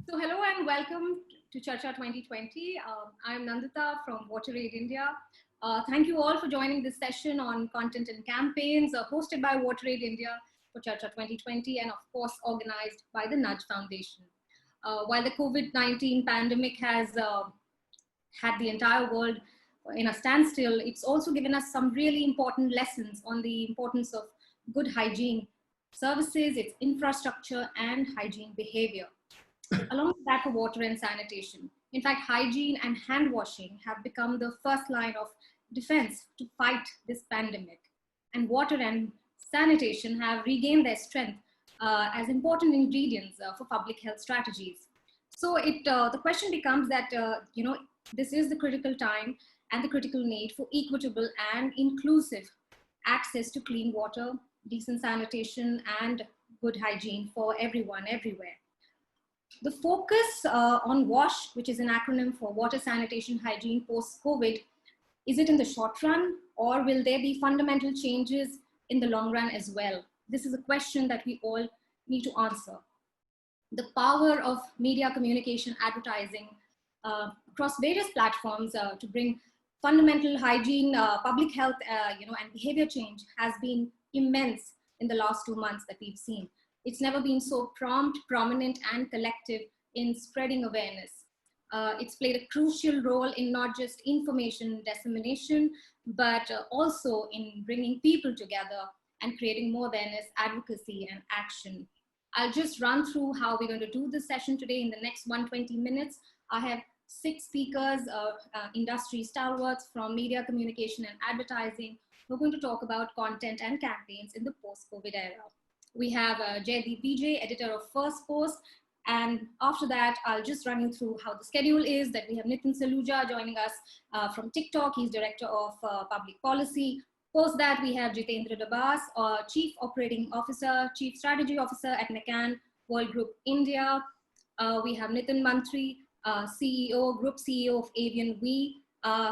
So hello and welcome to Charcha 2020. I'm Nanditta from WaterAid India. Thank you all for joining this session on content and campaigns hosted by WaterAid India for Charcha 2020 and of course organized by the Nudge Foundation. While the COVID-19 pandemic has had the entire world in a standstill, it's also given us some really important lessons on the importance of good hygiene services, its infrastructure and hygiene behavior. Along with that for water and sanitation. In fact, hygiene and hand washing have become the first line of defense to fight this pandemic. And water and sanitation have regained their strength as important ingredients for public health strategies. So the question becomes that, this is the critical time and the critical need for equitable and inclusive access to clean water, decent sanitation, and good hygiene for everyone, everywhere. The focus on WASH, which is an acronym for Water, Sanitation, Hygiene post-COVID, is it in the short run or will there be fundamental changes in the long run as well? This is a question that we all need to answer. The power of media, communication, advertising across various platforms to bring fundamental hygiene, public health, and behavior change has been immense in the last 2 months that we've seen. It's never been so prompt, prominent, and collective in spreading awareness. It's played a crucial role in not just information dissemination, but also in bringing people together and creating more awareness, advocacy, and action. I'll just run through how we're going to do this session today in the next 120 minutes. I have 6 speakers, industry stalwarts from media, communication, and advertising. We're going to talk about content and campaigns in the post-COVID era. We have Jaideep Vijay, editor of First Post. And after that, I'll just run you through how the schedule is, that we have Nitin Saluja joining us from TikTok. He's director of public policy. Post that, we have Jitendra Dabas, chief operating officer, chief strategy officer at McCann World Group India. We have Nitin Mantri, group CEO of Avian We,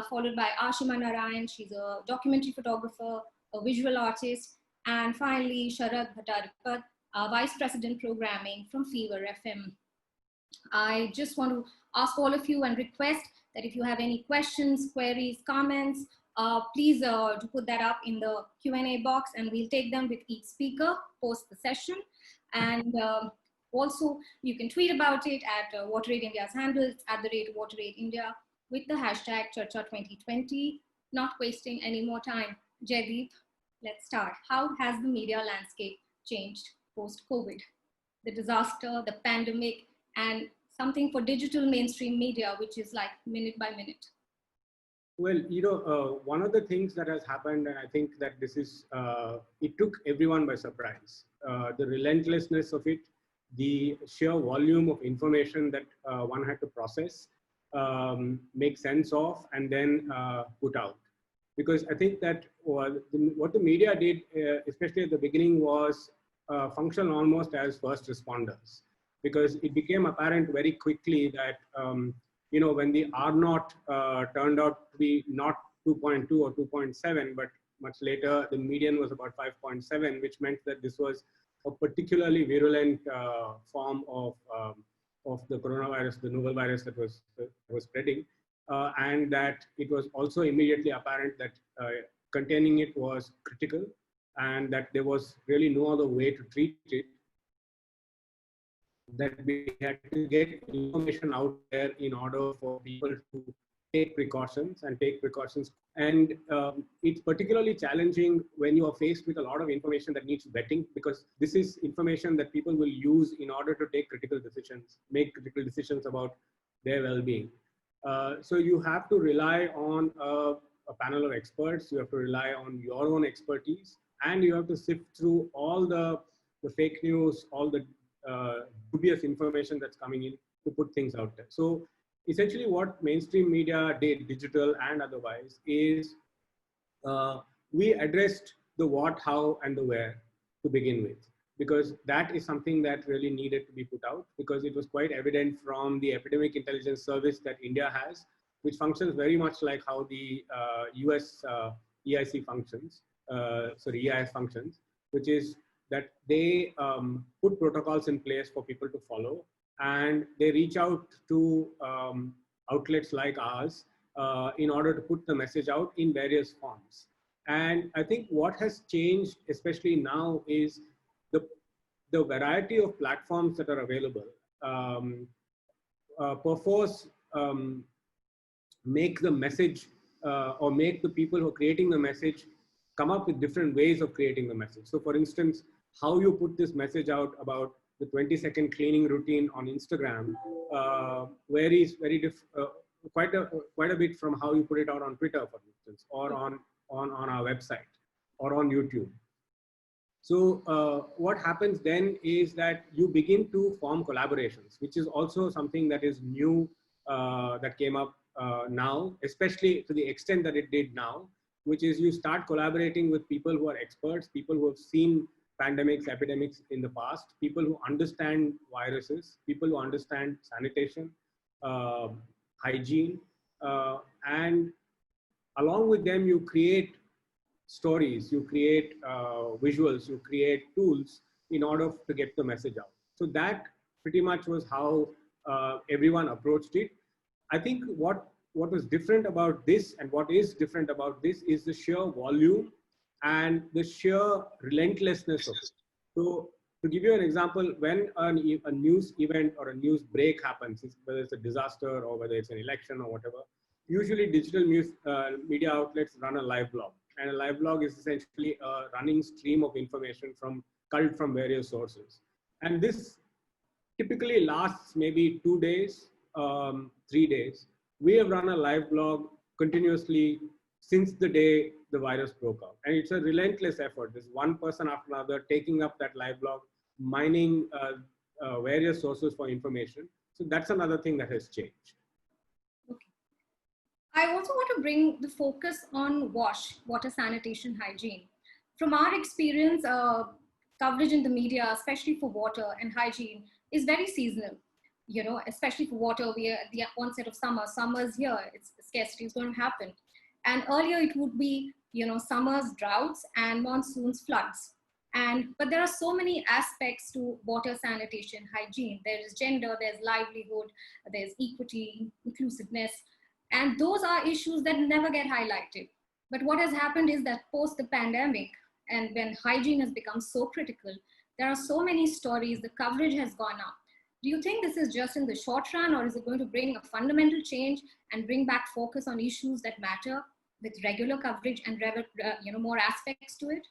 followed by Ashima Narian. She's a documentary photographer, a visual artist. And finally, Sharat, Bhattatiripad, Vice President Programming from Fever FM. I just want to ask all of you and request that if you have any questions, queries, comments, please to put that up in the Q&A box and we'll take them with each speaker post the session. And also, you can tweet about it at WaterAid India's handle, @WaterAid India, with the hashtag Charcha2020. Not wasting any more time. Jaideep, let's start. How has the media landscape changed post-COVID? The disaster, the pandemic, and something for digital mainstream media, which is like minute by minute. Well, one of the things that has happened, and I think that this is, it took everyone by surprise. The relentlessness of it, the sheer volume of information that one had to process, make sense of, and then put out. Because I think that what the media did, especially at the beginning, was function almost as first responders. Because it became apparent very quickly that, when the R0 turned out to be not 2.2 or 2.7, but much later, the median was about 5.7, which meant that this was a particularly virulent form of the coronavirus, the novel virus that was spreading. And that it was also immediately apparent that containing it was critical and that there was really no other way to treat it, that we had to get information out there in order for people to take precautions. And it's particularly challenging when you are faced with a lot of information that needs vetting, because this is information that people will use in order to take critical decisions, make critical decisions about their well-being. So you have to rely on a panel of experts, you have to rely on your own expertise, and you have to sift through all the fake news, all the dubious information that's coming in to put things out there. So essentially what mainstream media did, digital and otherwise, is we addressed the what, how, and the where to begin with. Because that is something that really needed to be put out, because it was quite evident from the epidemic intelligence service that India has, which functions very much like how the US EIC functions, EIS functions, which is that they put protocols in place for people to follow. and they reach out to outlets like ours in order to put the message out in various forms. And I think what has changed, especially now, is the variety of platforms that are available. Perforce make the message or make the people who are creating the message come up with different ways of creating the message. So for instance, how you put this message out about the 20-second cleaning routine on Instagram varies quite a bit from how you put it out on Twitter, for instance, or on our website or on YouTube. So what happens then is that you begin to form collaborations, which is also something that is new, that came up now, especially to the extent that it did now, which is you start collaborating with people who are experts, people who have seen pandemics, epidemics in the past, people who understand viruses, people who understand sanitation, hygiene, and along with them, you create stories, you create visuals, you create tools in order to get the message out. So that pretty much was how everyone approached it. I think what was different about this and what is different about this is the sheer volume and the sheer relentlessness of it. So to give you an example, when a news event or a news break happens, whether it's a disaster or whether it's an election or whatever, usually digital news media outlets run a live blog. And a live blog is essentially a running stream of information culled from various sources. And this typically lasts maybe 2 days, 3 days. We have run a live blog continuously since the day the virus broke out. And it's a relentless effort. There's one person after another taking up that live blog, mining various sources for information. So that's another thing that has changed. Okay. I also want to bring the focus on water sanitation, hygiene. From our experience, coverage in the media, especially for water and hygiene, is very seasonal. You know, especially for water, we are at the onset of summer. Summer's here, scarcity is going to happen. And earlier it would be, you know, summer's droughts and monsoons floods. But there are so many aspects to water sanitation, hygiene. There is gender, there's livelihood, there's equity, inclusiveness. And those are issues that never get highlighted. But what has happened is that post the pandemic, and when hygiene has become so critical, there are so many stories, the coverage has gone up. Do you think this is just in the short run, or is it going to bring a fundamental change and bring back focus on issues that matter with regular coverage and more aspects to it?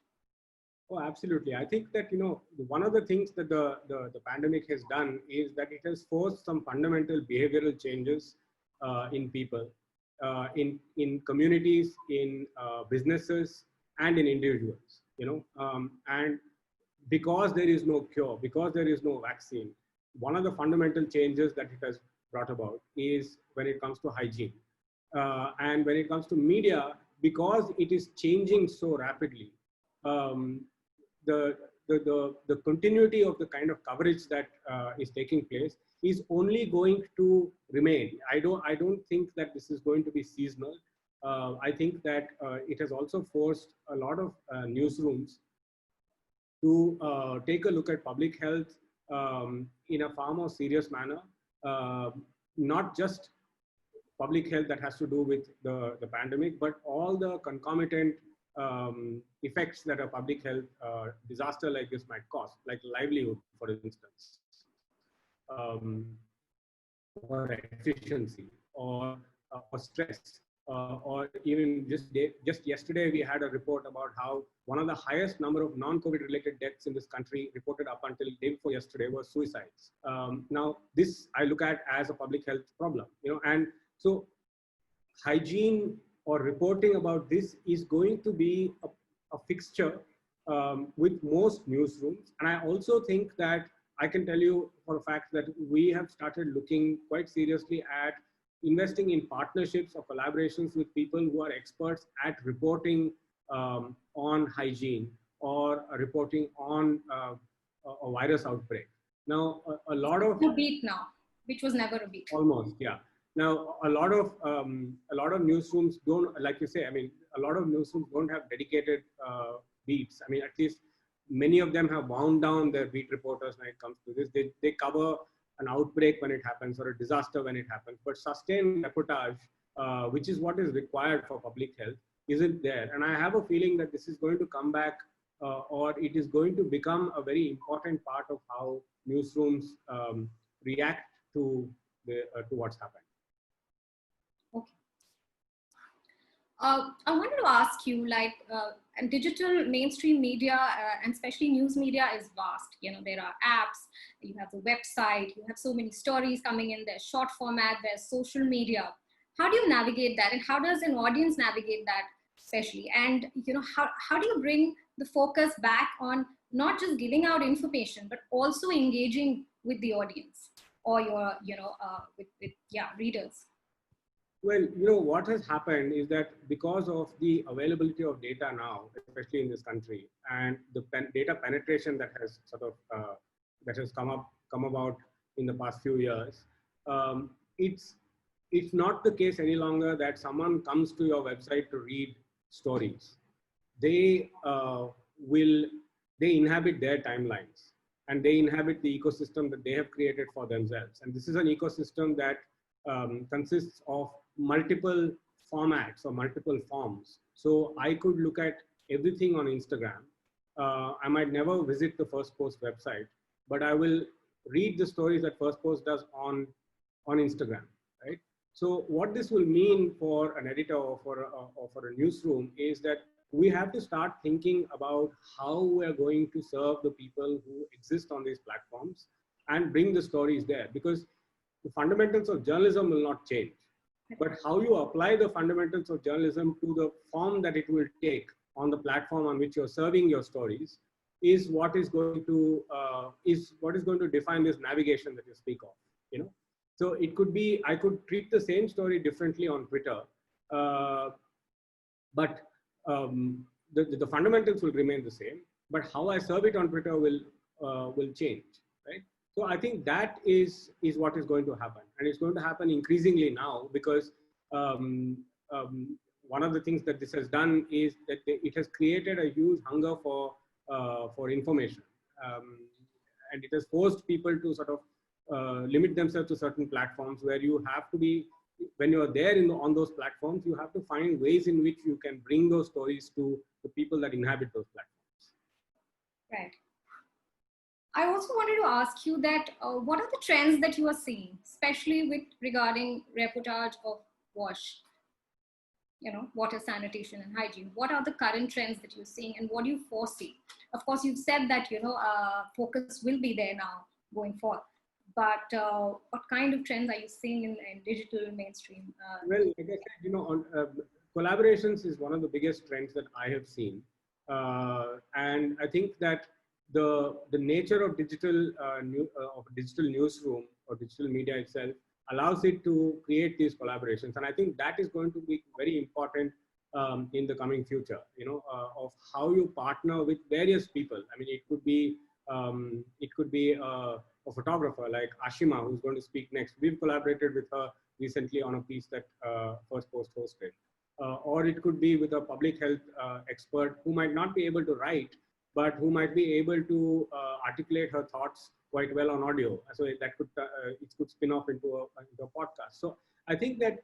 Oh, absolutely. I think that, you know, one of the things that the pandemic has done is that it has forced some fundamental behavioral changes in people, in communities, in businesses, and in individuals, you know. And because there is no cure, because there is no vaccine, one of the fundamental changes that it has brought about is when it comes to hygiene. And when it comes to media, because it is changing so rapidly, the continuity of the kind of coverage that is taking place is only going to remain. I don't think that this is going to be seasonal. I think that it has also forced a lot of newsrooms to take a look at public health in a far more serious manner, not just public health that has to do with the pandemic, but all the concomitant effects that a public health disaster like this might cause, like livelihood, for instance, or efficiency, or stress. Or even just yesterday, we had a report about how one of the highest number of non-COVID related deaths in this country reported up until day before yesterday was suicides. Now, this I look at as a public health problem, you know, and so hygiene or reporting about this is going to be a fixture with most newsrooms. And I also think that I can tell you for a fact that we have started looking quite seriously at investing in partnerships or collaborations with people who are experts at reporting on hygiene or reporting on a virus outbreak. Now, a lot of a beat now, which was never a beat. Almost, yeah. Now, a lot of newsrooms don't, like you say, I mean, a lot of newsrooms don't have dedicated beats. I mean, at least many of them have wound down their beat reporters when it comes to this. They cover an outbreak when it happens or a disaster when it happens, but sustained reportage, which is what is required for public health, isn't there. And I have a feeling that this is going to come back, or it is going to become a very important part of how newsrooms react to what's happened. Okay. I wanted to ask you, like, and digital mainstream media and especially news media is vast. You know, there are apps, you have the website, you have so many stories coming in, there's short format, there's social media. How do you navigate that? And how does an audience navigate that especially? And, you know, how do you bring the focus back on not just giving out information, but also engaging with the audience or your, you know, with readers? Well, you know, what has happened is that because of the availability of data now, especially in this country, and the data penetration that has sort of that has come about in the past few years, it's not the case any longer that someone comes to your website to read stories. They inhabit their timelines, and they inhabit the ecosystem that they have created for themselves. And this is an ecosystem that consists of multiple formats or multiple forms. So I could look at everything on Instagram. I might never visit the First Post website, but I will read the stories that First Post does on Instagram, right? So what this will mean for an editor or for a newsroom is that we have to start thinking about how we are going to serve the people who exist on these platforms and bring the stories there, because the fundamentals of journalism will not change. But how you apply the fundamentals of journalism to the form that it will take on the platform on which you're serving your stories is what is going to define this navigation that you speak of. You know, so it could be, I could treat the same story differently on Twitter, but the fundamentals will remain the same. But how I serve it on Twitter will change, right? So I think that is what is going to happen, and it's going to happen increasingly now, because one of the things that this has done is that it has created a huge hunger for information, and it has forced people to sort of limit themselves to certain platforms where you have to be, when you are there on those platforms, you have to find ways in which you can bring those stories to the people that inhabit those platforms. Right. I also wanted to ask you that what are the trends that you are seeing, especially with regarding reportage of WASH, you know, water, sanitation and hygiene? What are the current trends that you're seeing, and what do you foresee? Of course, you've said that, you know, focus will be there now going forward, but what kind of trends are you seeing in digital mainstream? Well, like I said, you know, collaborations is one of the biggest trends that I have seen, and I think that the nature of digital newsroom or digital media itself allows it to create these collaborations, and I think that is going to be very important in the coming future. You know, of how you partner with various people. I mean, it could be a photographer like Ashima, who's going to speak next. We've collaborated with her recently on a piece that First Post hosted, or it could be with a public health expert who might not be able to write, but who might be able to articulate her thoughts quite well on audio. So that could it could spin off into a podcast. So I think that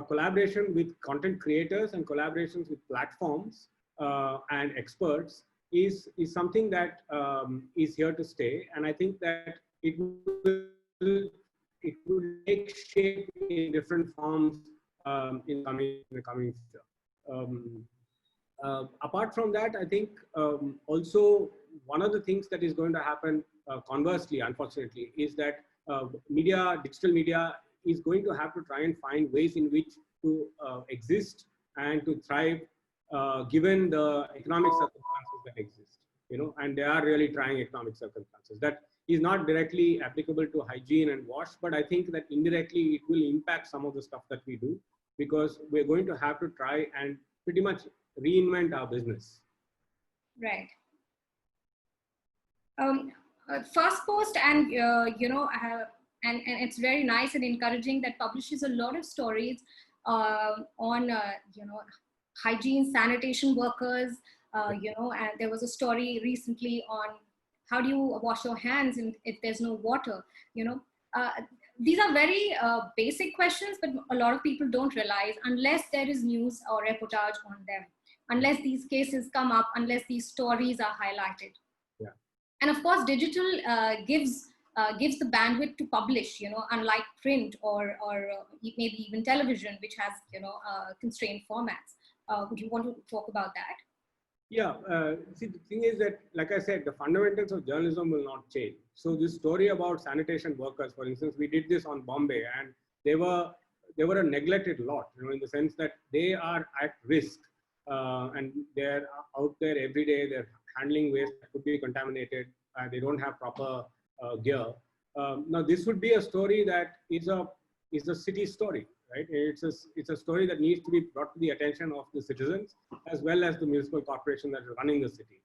collaboration with content creators and collaborations with platforms and experts is something that is here to stay, and I think that it will take shape in different forms in the coming future. Apart from that, I think also one of the things that is going to happen conversely, unfortunately, is that digital media is going to have to try and find ways in which to exist and to thrive given the economic circumstances that exist, you know, and they are really trying economic circumstances. That is not directly applicable to hygiene and wash, but I think that indirectly it will impact some of the stuff that we do, because we're going to have to try and pretty much reinvent our business. Right. First Post, and you know, and it's very nice and encouraging that publishes a lot of stories on you know, hygiene, sanitation workers. You know, and there was a story recently on How do you wash your hands if there's no water? These are very basic questions, but a lot of people don't realize unless there is news or reportage on them, unless these cases come up, unless these stories are highlighted. Yeah. And of course, digital gives the bandwidth to publish, unlike print or maybe even television, which has, constrained formats. Would you want to talk about that? Yeah, see, the thing is that, like I said, the fundamentals of journalism will not change. So this story about sanitation workers, for instance, we did this on Bombay, and they were a neglected lot, in the sense that they are at risk, and they're out there every day. They're handling waste that could be contaminated. They don't have proper gear. Now, this would be a story that is a city story. Right? It's a story that needs to be brought to the attention of the citizens as well as the municipal corporation that is running the city.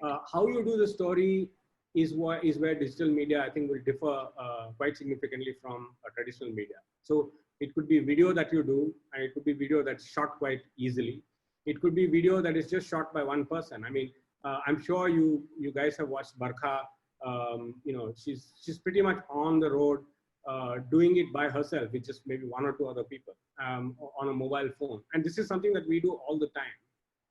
Right. How you do the story is where digital media, I think, will differ quite significantly from traditional media. So it could be video that you do, and it could be video that's shot quite easily. It could be video that is just shot by one person. I mean, I'm sure you guys have watched Barkha. She's pretty much on the road. Doing it by herself with just maybe one or two other people on a mobile phone. And this is something that we do all the time.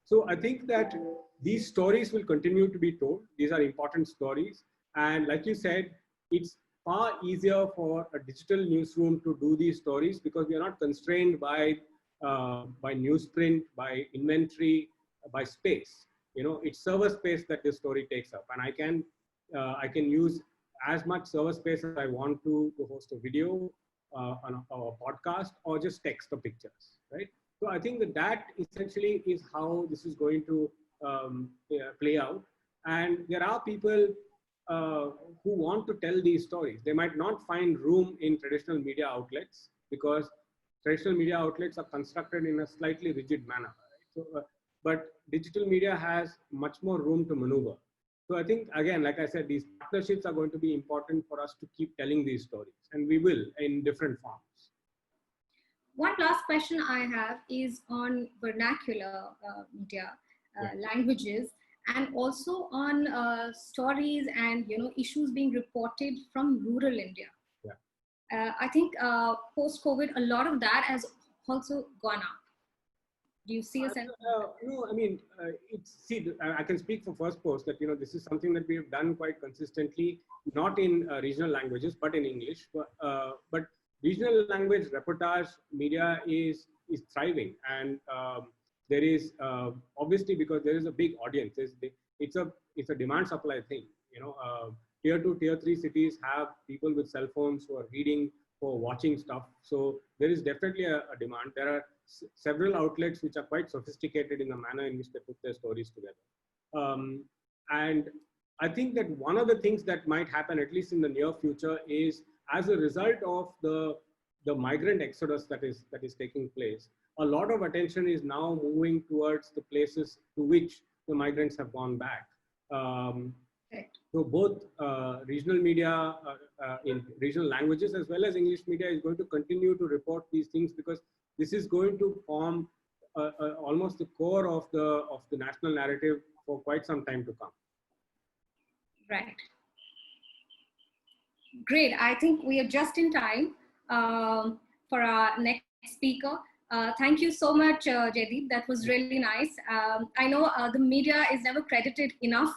So I think that these stories will continue to be told. These are important stories. And like you said, it's far easier for a digital newsroom to do these stories because we are not constrained by newsprint, by inventory, by space. It's server space that this story takes up. And I can use as much server space as I want to host a video on a podcast or just text or pictures, right? So I think that essentially is how this is going to play out. And there are people who want to tell these stories. They might not find room in traditional media outlets because traditional media outlets are constructed in a slightly rigid manner, right? So, but digital media has much more room to maneuver. So I think, again, like I said, these partnerships are going to be important for us to keep telling these stories, and we will in different forms. One last question I have is on vernacular media, languages, and also on stories and issues being reported from rural India. Yeah. I think post-COVID, a lot of that has also gone up. Do you see a sense? No, I mean, I can speak for First Post that, this is something that we have done quite consistently, not in regional languages, but in English. But regional language reportage media is thriving. And there is, obviously, because there is a big audience, it's a demand supply thing. Tier 2, Tier 3 cities have people with cell phones who are reading, for watching stuff. So there is definitely a demand. There are several outlets which are quite sophisticated in the manner in which they put their stories together. And I think that one of the things that might happen, at least in the near future, is as a result of the migrant exodus that is taking place, a lot of attention is now moving towards the places to which the migrants have gone back. So both regional media in regional languages as well as English media is going to continue to report these things because this is going to form almost the core of the national narrative for quite some time to come. Right. Great. I think we are just in time for our next speaker. Thank you so much, Jaideep. That was really nice. I know the media is never credited enough.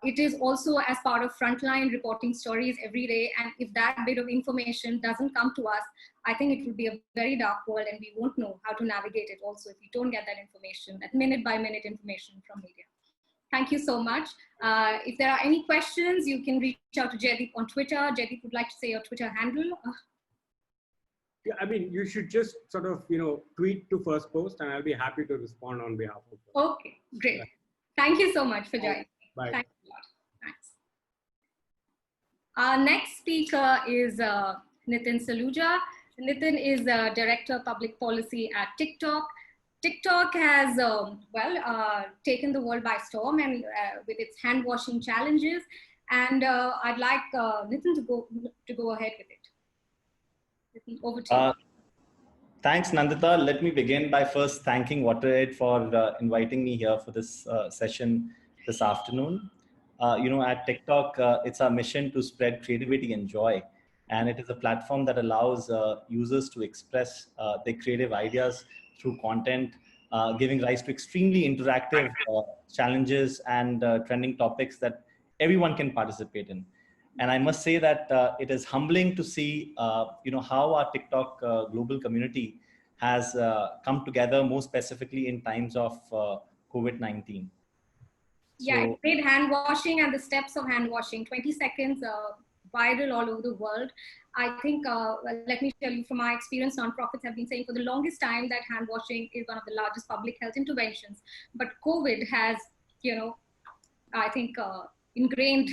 It is also as part of frontline reporting stories every day. And if that bit of information doesn't come to us, I think it will be a very dark world and we won't know how to navigate it also if we don't get that information, that minute by minute information from media. Thank you so much. If there are any questions, you can reach out to Jaideep on Twitter. Jaideep would like to say your Twitter handle. Yeah, I mean, you should just sort of, tweet to First Post and I'll be happy to respond on behalf of them. Okay, great. Thank you so much for joining. Bye. Thanks a lot. Thanks. Our next speaker is Nitin Saluja. Nitin is the Director of Public Policy at TikTok. TikTok has, taken the world by storm and with its hand washing challenges. And I'd like Nitin to go ahead with it. Nitin, over to you. Thanks, Nanditta. Let me begin by first thanking WaterAid for inviting me here for this session this afternoon. at TikTok, it's our mission to spread creativity and joy. And it is a platform that allows users to express their creative ideas through content, giving rise to extremely interactive challenges and trending topics that everyone can participate in. And I must say that it is humbling to see, how our TikTok global community has come together, more specifically in times of COVID-19. Yeah, it made hand washing and the steps of hand washing, 20 seconds, viral all over the world. I think, well, let me tell you from my experience, nonprofits have been saying for the longest time that hand washing is one of the largest public health interventions. But COVID has, I think, ingrained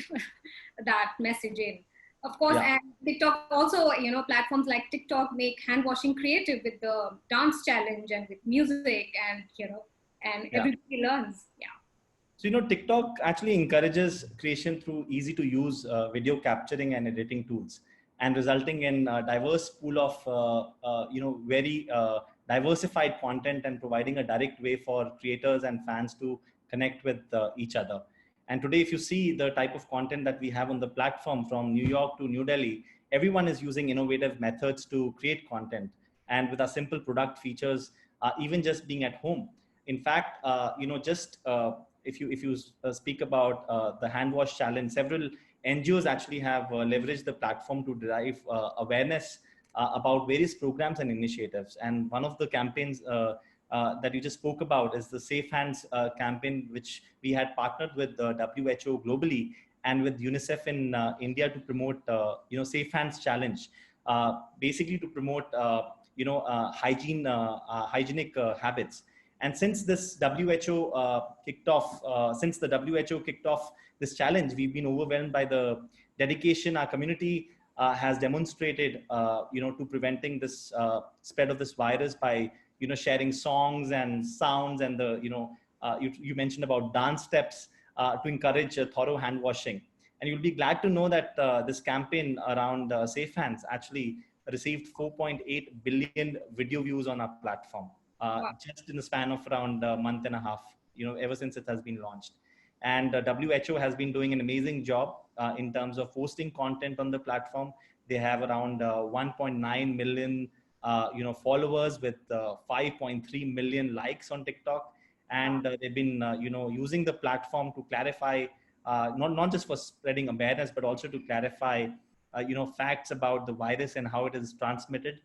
that message in. Of course, and TikTok also, platforms like TikTok make hand washing creative with the dance challenge and with music and, and everybody learns. Yeah. So, TikTok actually encourages creation through easy to use video capturing and editing tools, and resulting in a diverse pool of, very diversified content, and providing a direct way for creators and fans to connect with each other. And today, if you see the type of content that we have on the platform from New York to New Delhi, everyone is using innovative methods to create content. And with our simple product features, even just being at home. In fact, if you speak about the hand wash challenge, several NGOs actually have leveraged the platform to derive awareness about various programs and initiatives. And one of the campaigns that you just spoke about is the Safe Hands campaign, which we had partnered with WHO globally and with UNICEF in India to promote, Safe Hands Challenge, basically to promote, hygienic habits. And since this WHO kicked off, this challenge, we've been overwhelmed by the dedication our community has demonstrated, to preventing this spread of this virus by, sharing songs and sounds and the, you mentioned about dance steps to encourage thorough hand washing. And you'll be glad to know that this campaign around Safe Hands actually received 4.8 billion video views on our platform. Just in the span of around a month and a half, ever since it has been launched. And WHO has been doing an amazing job in terms of posting content on the platform. They have around 1.9 million, followers with 5.3 million likes on TikTok. And they've been, using the platform to clarify, not just for spreading awareness, but also to clarify, facts about the virus and how it is transmitted,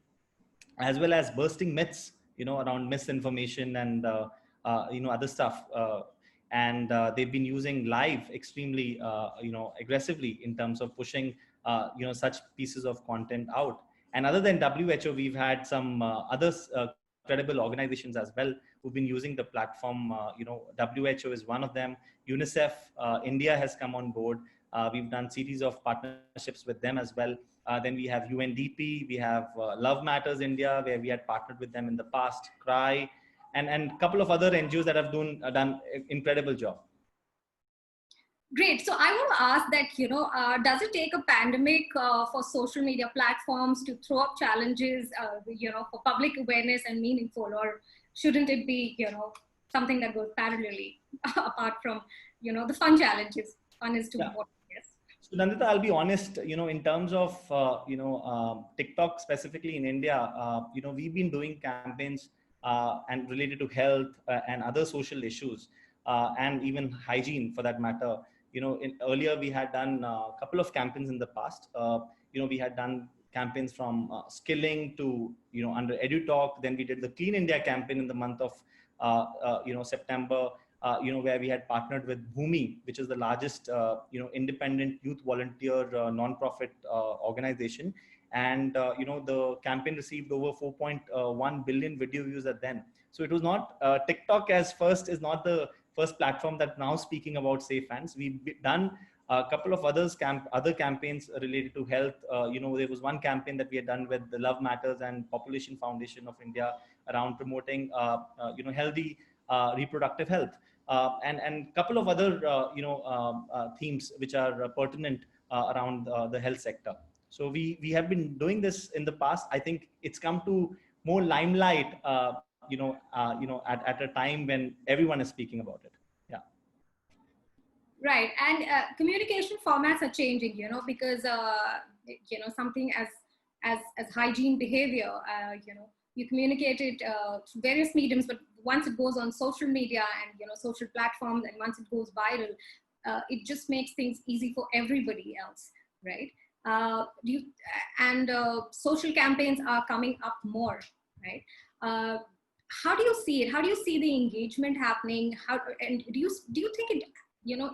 as well as bursting myths, around misinformation and, other stuff. And they've been using live extremely, aggressively in terms of pushing, such pieces of content out. And other than WHO, we've had some other credible organizations as well who've been using the platform. WHO is one of them. UNICEF India has come on board. We've done series of partnerships with them as well. Then we have UNDP, we have Love Matters India, where we had partnered with them in the past, Cry, and a couple of other NGOs that have done incredible job. Great. So I want to ask that, does it take a pandemic for social media platforms to throw up challenges, for public awareness and meaningful, or shouldn't it be, something that goes parallelly apart from, the fun challenges? Fun is to what? So Nanditta, I'll be honest, in terms of, TikTok specifically in India, we've been doing campaigns and related to health and other social issues and even hygiene for that matter. Earlier we had done a couple of campaigns in the past. We had done campaigns from skilling to, under EduTalk. Then we did the Clean India campaign in the month of, September. Where we had partnered with Bhumi, which is the largest, independent youth volunteer non-profit organization. And, the campaign received over 4.1 billion video views at then. So it was not, TikTok as first is not the first platform that now speaking about safe hands. We've done a couple of other campaigns related to health. There was one campaign that we had done with the Love Matters and Population Foundation of India around promoting, healthy reproductive health. And a couple of other, themes which are pertinent around the health sector. So we have been doing this in the past. I think it's come to more limelight, at a time when everyone is speaking about it. Yeah. Right, and communication formats are changing, because something as hygiene behavior, you communicate it through various mediums, but once it goes on social media and social platforms, and once it goes viral, it just makes things easy for everybody else, right? And social campaigns are coming up more, right? How do you see it? How do you see the engagement happening? And do you think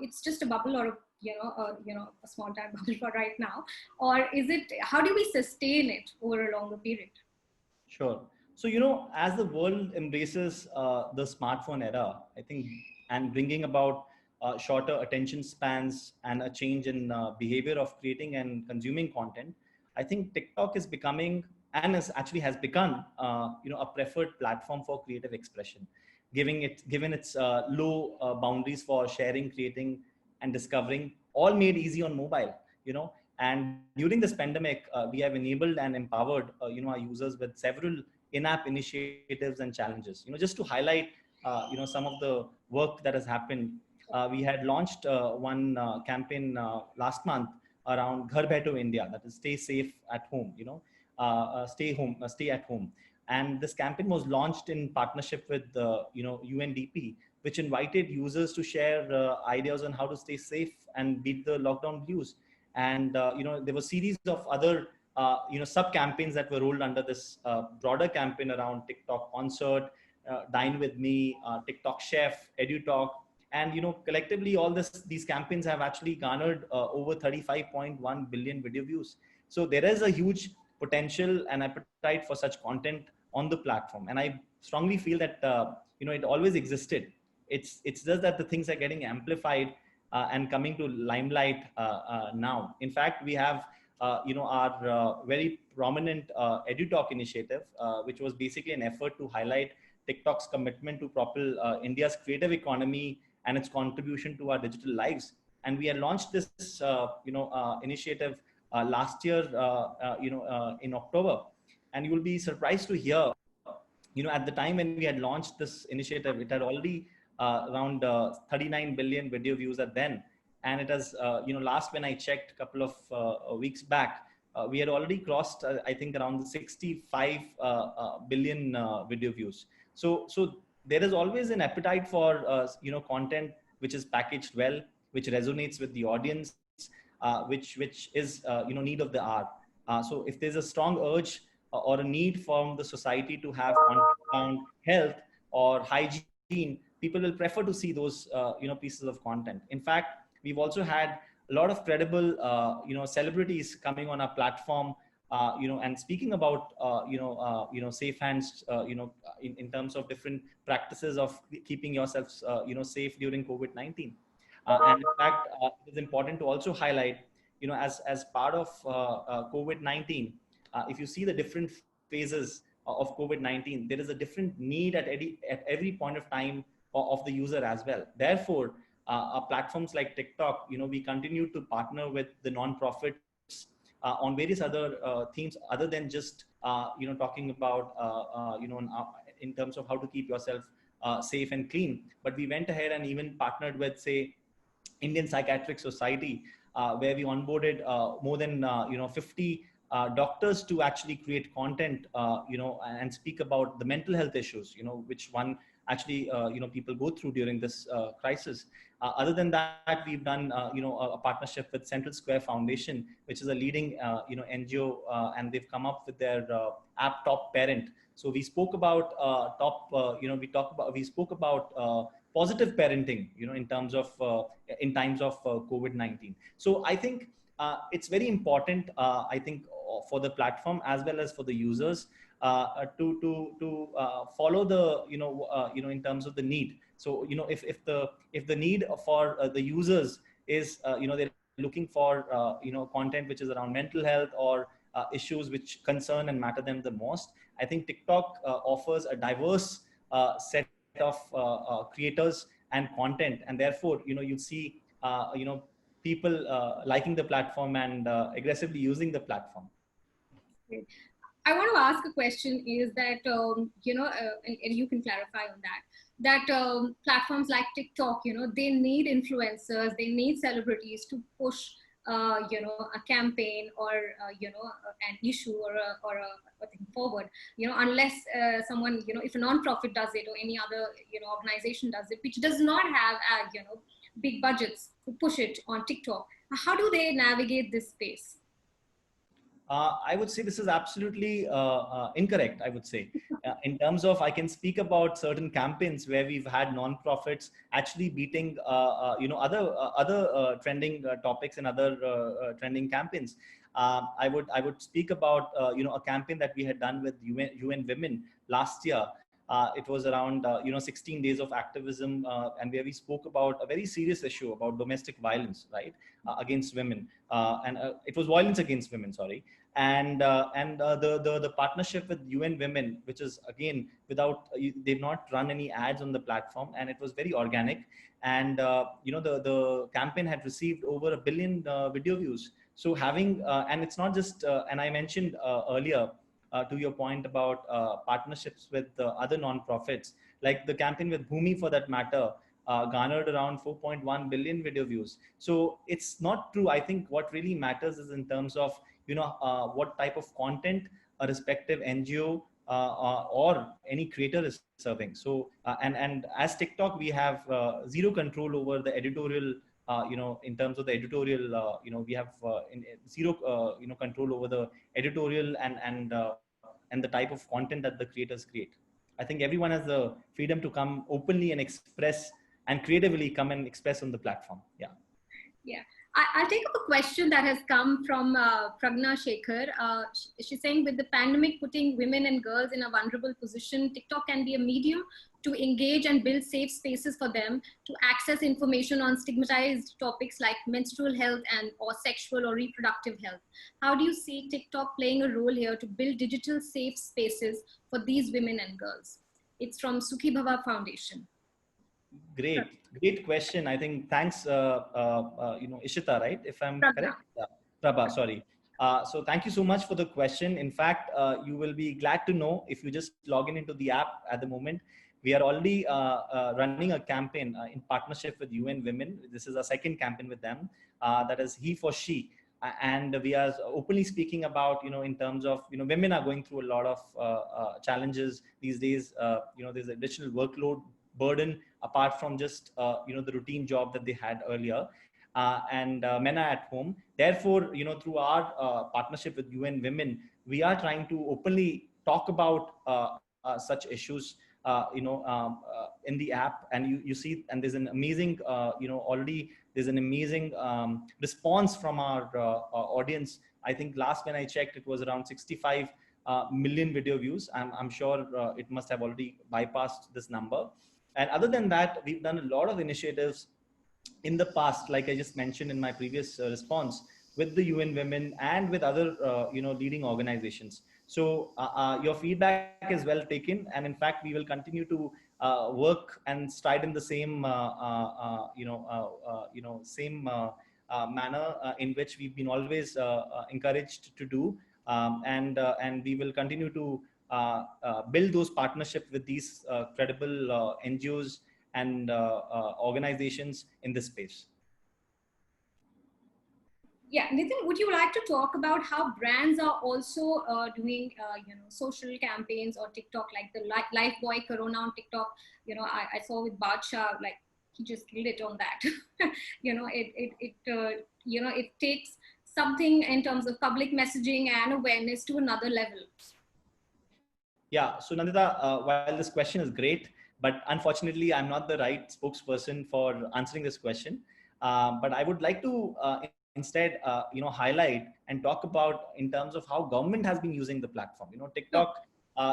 it's just a bubble, or a small time bubble for right now, or is it? How do we sustain it over a longer period? Sure. So, as the world embraces the smartphone era, I think, and bringing about shorter attention spans and a change in behavior of creating and consuming content, I think TikTok is becoming, and actually has become, a preferred platform for creative expression, given its low boundaries for sharing, creating, and discovering, all made easy on mobile. And during this pandemic, we have enabled and empowered, our users with several in-app initiatives and challenges. Just to highlight, some of the work that has happened. We had launched one campaign last month around Ghar Baito India, that is stay safe at home. Stay at home. And this campaign was launched in partnership with UNDP, which invited users to share ideas on how to stay safe and beat the lockdown blues. And there were series of other sub campaigns that were rolled under this broader campaign around TikTok concert, Dine with Me, TikTok Chef, EduTalk, and collectively all these campaigns have actually garnered over 35.1 billion video views. So there is a huge potential and appetite for such content on the platform, and I strongly feel that it always existed. It's just that the things are getting amplified and coming to limelight now. In fact, we have our very prominent EduTalk initiative, which was basically an effort to highlight TikTok's commitment to propel India's creative economy and its contribution to our digital lives. And we had launched this initiative last year in October. And you will be surprised to hear, at the time when we had launched this initiative, it had already around 39 billion video views at then. And it has, last when I checked a couple of weeks back, we had already crossed, I think, around the 65 billion video views. So there is always an appetite for, content which is packaged well, which resonates with the audience, which is, need of the hour. So if there's a strong urge or a need from the society to have content around health or hygiene, people will prefer to see those, pieces of content. In fact, we've also had a lot of credible, celebrities coming on our platform, and speaking about, safe hands, in terms of different practices of keeping yourselves, safe during COVID-19. And in fact, it is important to also highlight, as part of COVID-19, if you see the different phases of COVID-19, there is a different need at every point of time of the user as well. Therefore, platforms like TikTok, we continue to partner with the non-profits on various other themes, other than just talking about in terms of how to keep yourself safe and clean. But we went ahead and even partnered with, say, Indian Psychiatric Society, where we onboarded more than 50 doctors to actually create content, and speak about the mental health issues, which one actually people go through during this crisis. Other than that, we've done a partnership with Central Square Foundation, which is a leading NGO, and they've come up with their app Top Parent. So we spoke about we spoke about positive parenting, in terms of in times of COVID-19. So I think it's very important, I think, for the platform as well as for the users to follow the in terms of the need. So if the need for the users is they're looking for content which is around mental health or issues which concern and matter them the most, I think TikTok offers a diverse set of creators and content, and therefore you see people liking the platform and aggressively using the platform. I want to ask a question is that, and you can clarify on that platforms like TikTok, they need influencers, they need celebrities to push, a campaign or, an issue or a thing forward, unless someone, if a non-profit does it or any other, organization does it, which does not have, big budgets to push it on TikTok. How do they navigate this space? I would say this is absolutely incorrect. I would say, in terms of, I can speak about certain campaigns where we've had non-profits actually beating, other trending topics and other trending campaigns. I would speak about, a campaign that we had done with UN Women last year. It was around 16 days of activism, and where we spoke about a very serious issue about domestic violence, right, against women, and it was violence against women, sorry. And the partnership with UN Women, which is again without, they've not run any ads on the platform, and it was very organic. And the campaign had received over 1 billion video views. So having and it's not just and I mentioned earlier, to your point about partnerships with other non-profits, like the campaign with Bhumi, for that matter, garnered around 4.1 billion video views. So it's not true. I think what really matters is in terms of, what type of content a respective NGO or any creator is serving. So, and as TikTok, we have zero control over the editorial, in terms of the editorial, we have zero, control over the editorial and the type of content that the creators create. I think everyone has the freedom to come openly and express and creatively come and express on the platform. Yeah. Yeah. I'll take up a question that has come from Pragna Shekhar. She's saying, with the pandemic putting women and girls in a vulnerable position, TikTok can be a medium to engage and build safe spaces for them to access information on stigmatized topics like menstrual health and or sexual or reproductive health. How do you see TikTok playing a role here to build digital safe spaces for these women and girls? It's from Sukhi Bhava Foundation. Great question. I think thanks, Ishita, right? If I'm correct? Yeah. Prabha, sorry. So thank you so much for the question. In fact, you will be glad to know if you just log into the app at the moment. We are already running a campaign in partnership with UN Women. This is our second campaign with them. That is He for She. And we are openly speaking about, in terms of, women are going through a lot of challenges these days. There's additional workload burden apart from just, the routine job that they had earlier. And men are at home. Therefore, through our partnership with UN Women, we are trying to openly talk about such issues, in the app. And you see, and there's an amazing, already there's an amazing response from our audience. I think last when I checked, it was around 65 million video views. I'm sure it must have already bypassed this number. And other than that, we've done a lot of initiatives in the past, like I just mentioned in my previous response, with the UN Women and with other, leading organizations. So your feedback is well taken. And in fact, we will continue to work and stride in the same, manner in which we've been always encouraged to do. And we will continue to build those partnerships with these credible NGOs and organizations in this space. Yeah, Nitin, would you like to talk about how brands are also doing, social campaigns or TikTok, like the Lifebuoy Corona on TikTok? I saw with Badshah, like he just killed it on that. It takes something in terms of public messaging and awareness to another level. Yeah, so Nanditta, while this question is great, but unfortunately, I'm not the right spokesperson for answering this question. But I would like to instead, highlight and talk about in terms of how government has been using the platform. TikTok,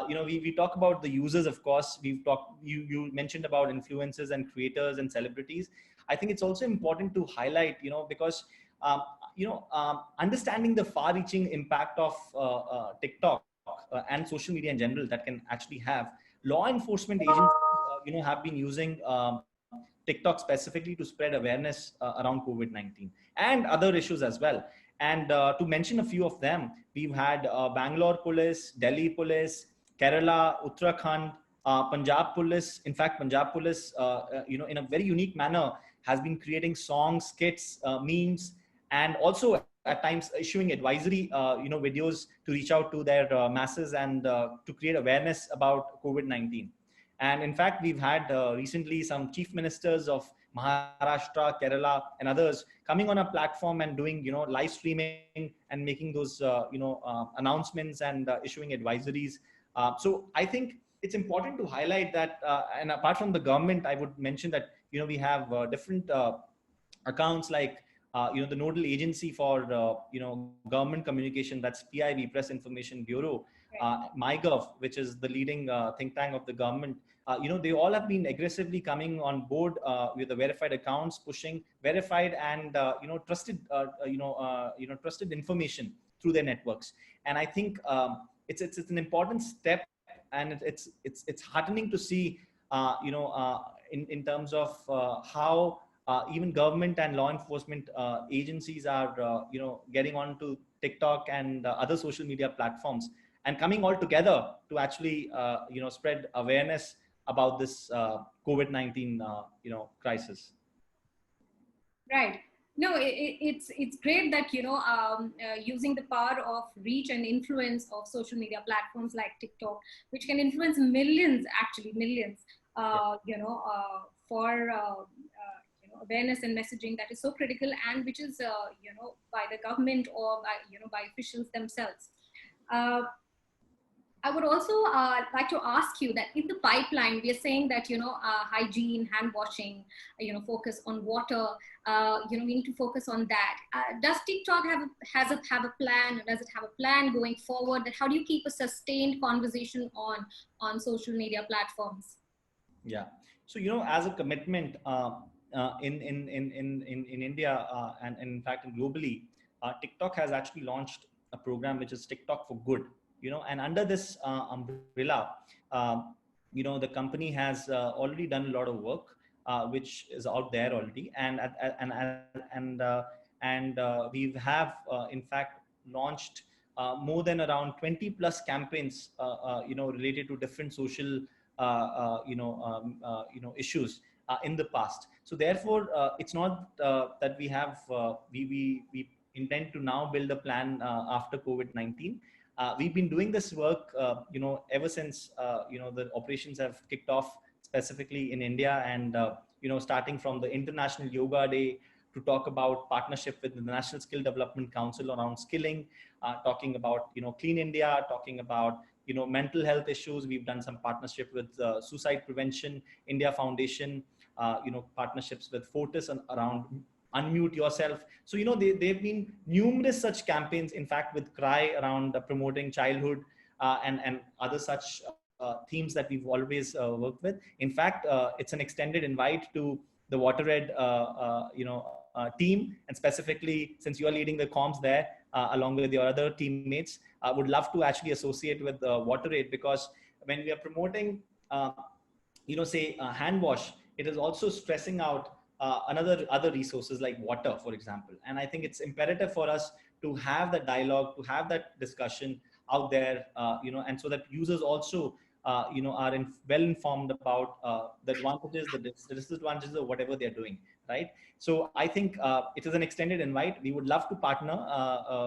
we talk about the users, of course. We've talked, you mentioned about influencers and creators and celebrities. I think it's also important to highlight, because, understanding the far-reaching impact of TikTok and social media in general that can actually have, law enforcement agencies, have been using TikTok specifically to spread awareness around COVID-19 and other issues as well. And to mention a few of them, we've had Bangalore Police, Delhi Police, Kerala, Uttarakhand, Punjab Police. In fact, Punjab Police, in a very unique manner, has been creating songs, skits, memes, and also at times issuing advisory, videos to reach out to their masses and to create awareness about COVID-19. And in fact, we've had recently some chief ministers of Maharashtra, Kerala, and others coming on a platform and doing, live streaming and making those, announcements and issuing advisories. So I think it's important to highlight that, and apart from the government, I would mention that, we have different accounts like, the nodal agency for, government communication, that's PIB, Press Information Bureau, MyGov, which is the leading think tank of the government. They all have been aggressively coming on board with the verified accounts, pushing verified and trusted, trusted information through their networks. And I think it's an important step, and it's heartening to see, in terms of how even government and law enforcement agencies are, getting onto TikTok and other social media platforms and coming all together to actually, spread awareness about this COVID-19, crisis. Right. No, it's great that, using the power of reach and influence of social media platforms like TikTok, which can influence millions, actually millions, for awareness and messaging that is so critical, and which is, by the government or by officials themselves. I would also like to ask you that in the pipeline, we are saying that, hygiene, hand washing, focus on water, we need to focus on that. Does TikTok have a plan? Or does it have a plan going forward? That how do you keep a sustained conversation on social media platforms? Yeah. So, as a commitment in India and in fact globally, TikTok has actually launched a program which is TikTok for Good. And under this umbrella, the company has already done a lot of work, which is out there already, and we have in fact launched more than around 20 plus campaigns, related to different social, issues in the past. So therefore, it's not that we have we intend to now build a plan after COVID-19. We've been doing this work, ever since, the operations have kicked off specifically in India, and, starting from the International Yoga Day to talk about partnership with the National Skill Development Council around skilling, talking about, Clean India, talking about, mental health issues. We've done some partnership with Suicide Prevention India Foundation, partnerships with Fortis around unmute yourself. So, they've been numerous such campaigns, in fact, with CRY around promoting childhood and other such themes that we've always worked with. In fact, it's an extended invite to the WaterRed, team, and specifically, since you are leading the comms there, along with your other teammates, I would love to actually associate with WaterRed, because when we are promoting, say hand wash, it is also stressing out other resources like water, for example. And I think it's imperative for us to have that dialogue, to have that discussion out there, and so that users also, are well informed about the advantages, the disadvantages of whatever they're doing, right? So I think it is an extended invite. We would love to partner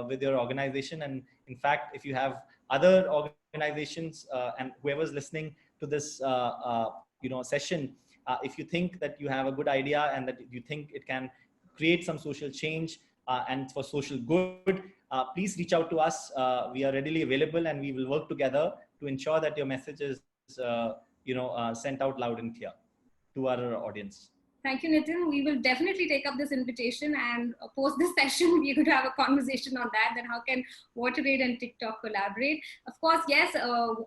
with your organization. And in fact, if you have other organizations and whoever's listening to this, session, if you think that you have a good idea and that you think it can create some social change and for social good, please reach out to us. We are readily available, and we will work together to ensure that your message is, sent out loud and clear to our audience. Thank you, Nitin. We will definitely take up this invitation, and post this session, we're going to have a conversation on that how can WaterAid and TikTok collaborate. Of course, yes,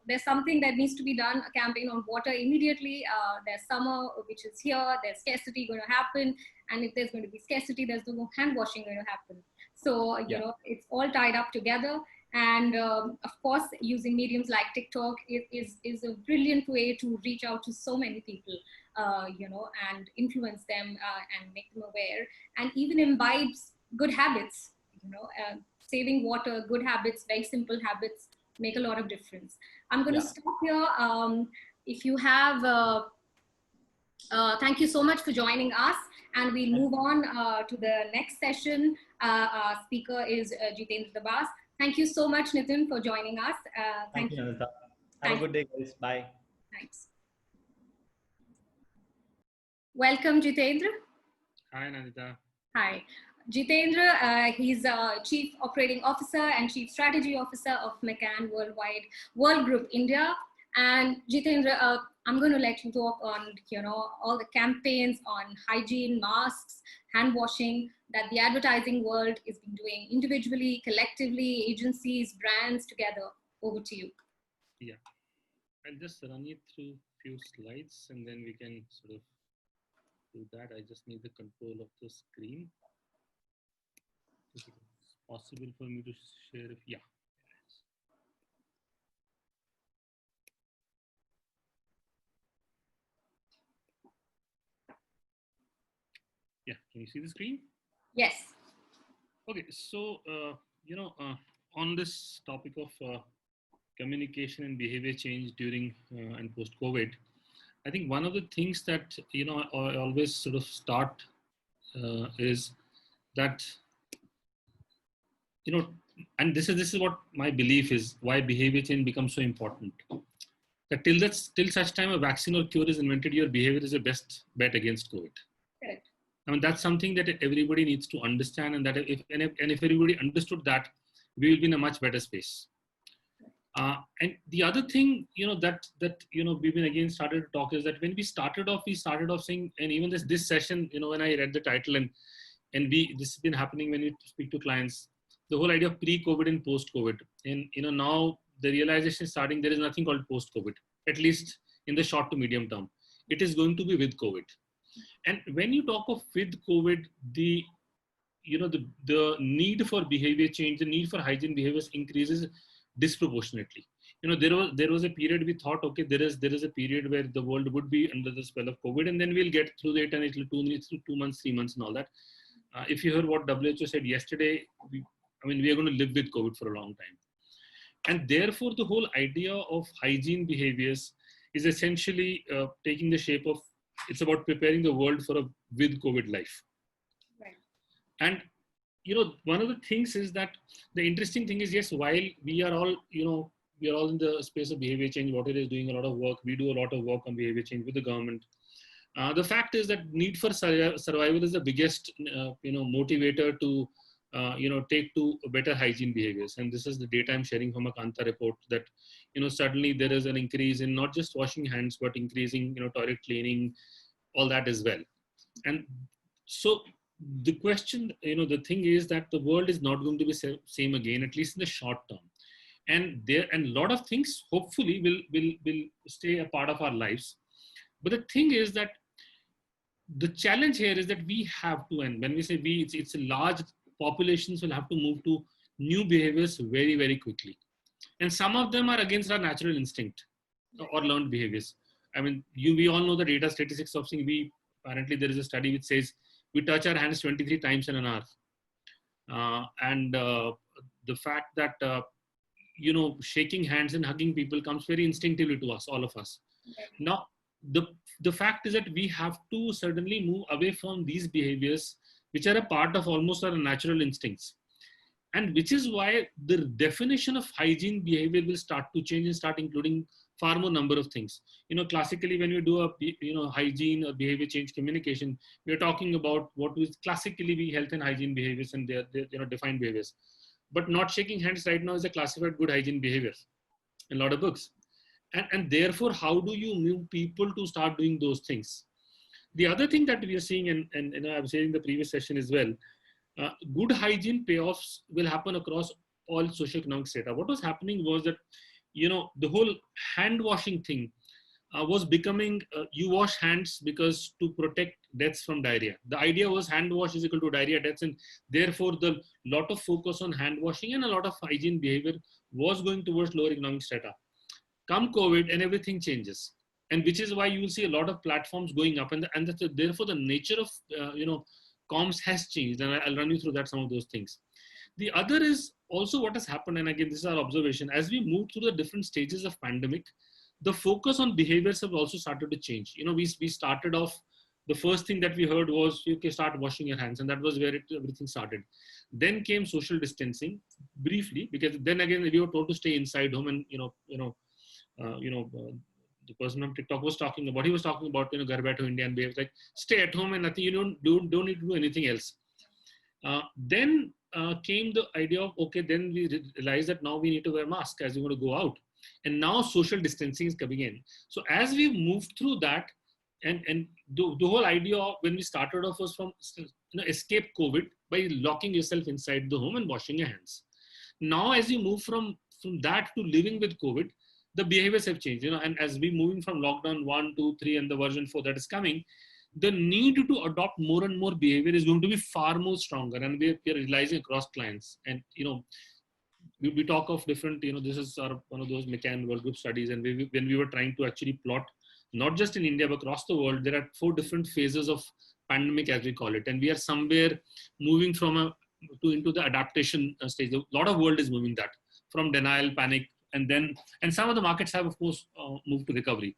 there's something that needs to be done, a campaign on water immediately. There's summer, which is here. There's scarcity going to happen. And if there's going to be scarcity, there's no hand washing going to happen. So, it's all tied up together. And of course, using mediums like TikTok is a brilliant way to reach out to so many people, and influence them and make them aware, and even imbibes good habits, saving water, good habits, very simple habits make a lot of difference. I'm going to Yeah. stop here. If you have, thank you so much for joining us, and we'll move on to the next session. Our speaker is Jitendra Dabas. Thank you so much, Nitin, for joining us. Thank you, Nanditta. Have a good day, guys. Bye. Thanks. Welcome, Jitendra. Hi, Nanditta. Hi. Jitendra, he's Chief Operating Officer and Chief Strategy Officer of McCann World Group India. And Jitendra, I'm going to let you talk on, all the campaigns on hygiene, masks, hand washing that the advertising world is doing individually, collectively, agencies, brands together. Over to you. Yeah, I'll just run you through a few slides and then we can sort of do that. I just need the control of the screen. Is it possible for me to share? Yeah. Yeah, can you see the screen? Yes. Okay, so, on this topic of communication and behavior change during and post-COVID, I think one of the things that, I always sort of start is that, and this is what my belief is, why behavior change becomes so important. That till such time a vaccine or cure is invented, your behavior is the best bet against COVID. Correct. I mean, that's something that everybody needs to understand, and that if everybody understood that, we will be in a much better space. And the other thing, that we've been again started to talk is that when we started off saying, and even this session, when I read the title and this has been happening when we speak to clients, the whole idea of pre-COVID and post-COVID, and now the realization is starting, there is nothing called post-COVID, at least in the short to medium term. It is going to be with COVID. And when you talk of with COVID, the need for behavior change, the need for hygiene behaviors increases disproportionately. There was a period we thought, okay, there is a period where the world would be under the spell of COVID, and then we'll get through it, and it'll 2 months, 3 months, and all that. If you heard what WHO said yesterday, we are going to live with COVID for a long time. And therefore, the whole idea of hygiene behaviors is essentially taking the shape of, it's about preparing the world for a with COVID life. Right. And, one of the things is that the interesting thing is, yes, while we are all in the space of behavior change, Water is doing a lot of work. We do a lot of work on behavior change with the government. The fact is that need for survival is the biggest, motivator to, take to better hygiene behaviors. And this is the data I'm sharing from a Kanta report that, suddenly there is an increase in not just washing hands, but increasing, toilet cleaning, all that as well. And so the question, the thing is that the world is not going to be same again, at least in the short term. And a lot of things hopefully will stay a part of our lives. But the thing is that the challenge here is that we have to, and when we say we, it's a large populations will have to move to new behaviors very, very quickly. And some of them are against our natural instinct or learned behaviors. I mean, we all know the data statistics of saying apparently there is a study which says we touch our hands 23 times in an hour. And the fact that, shaking hands and hugging people comes very instinctively to us, all of us. Now, the fact is that we have to certainly move away from these behaviors, which are a part of almost our natural instincts. And which is why the definition of hygiene behavior will start to change and start including far more number of things. Classically, when we do a, hygiene or behavior change communication, we're talking about what will classically be health and hygiene behaviors and their defined behaviors. But not shaking hands right now is a classified good hygiene behavior in a lot of books. And therefore, how do you move people to start doing those things? The other thing that we are seeing, and I was saying in the previous session as well, good hygiene payoffs will happen across all socioeconomic strata. What was happening was that, the whole hand washing thing was becoming, you wash hands because to protect deaths from diarrhea. The idea was hand wash is equal to diarrhea deaths, and therefore the lot of focus on hand washing and a lot of hygiene behavior was going towards lower economic strata. Come COVID and everything changes. And which is why you will see a lot of platforms going up, and therefore the nature of, comms has changed. And I'll run you through that, some of those things. The other is also what has happened, and again, this is our observation, as we move through the different stages of pandemic, the focus on behaviors have also started to change. We started off, the first thing that we heard was you can start washing your hands, and that was where everything started. Then came social distancing briefly, because then again we were told to stay inside home, and the person on TikTok was talking about, Ghar Baitho India, and behaves like stay at home and nothing, you don't need to do anything else. Then came the idea of, okay, then we realized that now we need to wear masks as we want to go out. And now social distancing is coming in. So as we moved through that, and the whole idea of when we started off was from escape COVID by locking yourself inside the home and washing your hands. Now as you move from that to living with COVID, the behaviors have changed, and as we moving from lockdown 1, 2, 3 and the version 4 that is coming, the need to adopt more and more behavior is going to be far more stronger, and we are realizing across clients. And we talk of different, this is one of those McCann World Group studies, and when we were trying to actually plot, not just in India, but across the world, there are 4 different phases of pandemic, as we call it. And we are somewhere moving into the adaptation stage. A lot of world is moving that from denial, panic, and some of the markets have, of course, moved to recovery.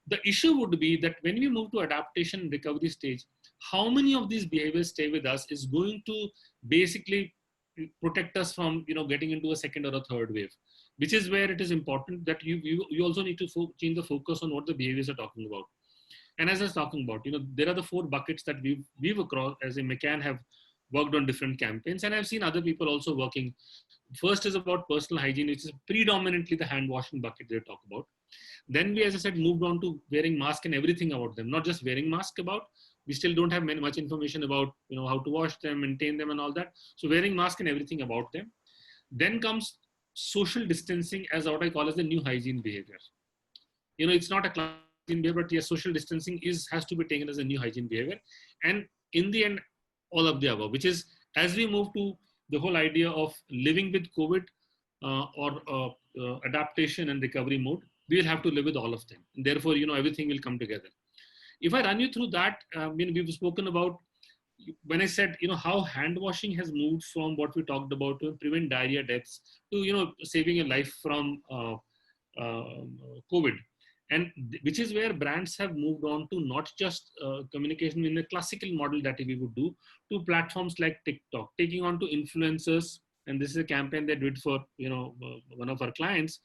The issue would be that when we move to adaptation and recovery stage, how many of these behaviors stay with us is going to basically protect us from getting into a second or a third wave, which is where it is important that you also need to change the focus on what the behaviors are talking about. And as I was talking about, there are the 4 buckets that we've across as a McCann have worked on different campaigns, and I've seen other people also working. First is about personal hygiene, which is predominantly the hand washing bucket they talk about. Then we, as I said, moved on to wearing mask and everything about them, not just wearing mask about. We still don't have much information about how to wash them, maintain them and all that. So wearing mask and everything about them. Then comes social distancing as what I call as the new hygiene behavior. It's not a classic hygiene behavior, but yes, social distancing has to be taken as a new hygiene behavior. And in the end, all of the above, which is as we move to the whole idea of living with COVID or adaptation and recovery mode, we will have to live with all of them. And therefore, everything will come together. If I run you through that, we've spoken about, when I said, how hand washing has moved from what we talked about to prevent diarrhea deaths to, saving a life from COVID. And which is where brands have moved on to not just communication in the classical model that we would do, to platforms like TikTok, taking on to influencers. And this is a campaign they did for, one of our clients,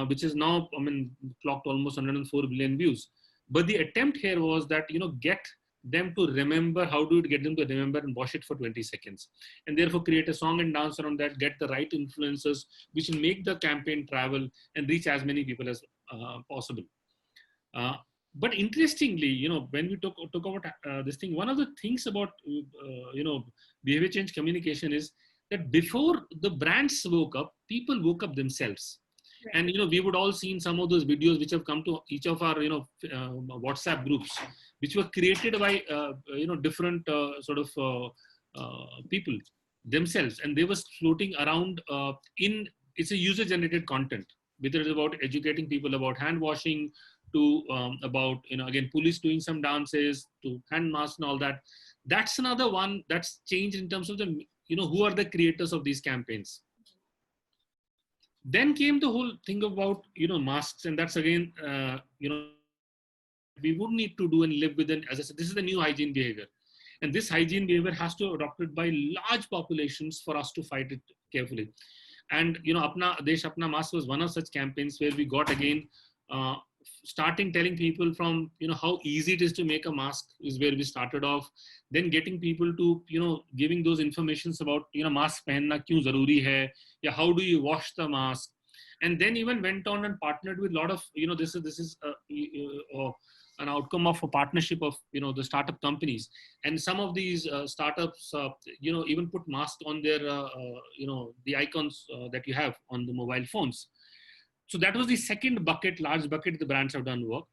which is now, clocked almost 104 billion views. But the attempt here was that, get them to remember, how do you get them to remember and wash it for 20 seconds? And therefore create a song and dance around that, get the right influencers, which will make the campaign travel and reach as many people as possible. But interestingly, when we talk about this thing, one of the things about, behavior change communication is that before the brands woke up, people woke up themselves. Right. And, we would all seen some of those videos which have come to each of our, WhatsApp groups, which were created by, different people themselves. And they were floating around it's a user generated content, whether it's about educating people about hand washing to about, again, police doing some dances to hand masks and all that. That's another one that's changed in terms of the, who are the creators of these campaigns. Then came the whole thing about, masks. And that's again, we would need to do and live with it. As I said, this is the new hygiene behavior. And this hygiene behavior has to be adopted by large populations for us to fight it carefully. And, Apna Desh Apna Mask was one of such campaigns where we got again, starting telling people from, how easy it is to make a mask is where we started off. Then getting people to, giving those informations about, mask pehenna kyun zaruri hai, yeah, how do you wash the mask? And then even went on and partnered with a lot of, this is an outcome of a partnership of, the startup companies. And some of these startups, even put masks on their, the icons that you have on the mobile phones. So that was the second bucket, large bucket the brands have done work.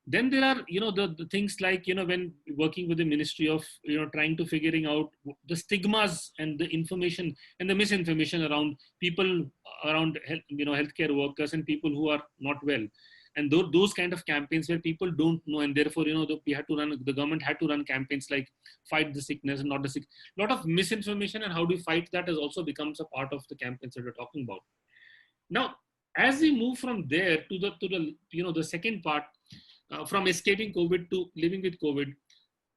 Then there are, the things like, when working with the Ministry of, trying to figuring out the stigmas and the information and the misinformation around people, around, healthcare workers and people who are not well. And those kind of campaigns where people don't know, and therefore, the government had to run campaigns like fight the sickness and not the sick. A lot of misinformation, and how do you fight that has also becomes a part of the campaigns that we're talking about. Now, as we move from there to the second part, from escaping COVID to living with COVID,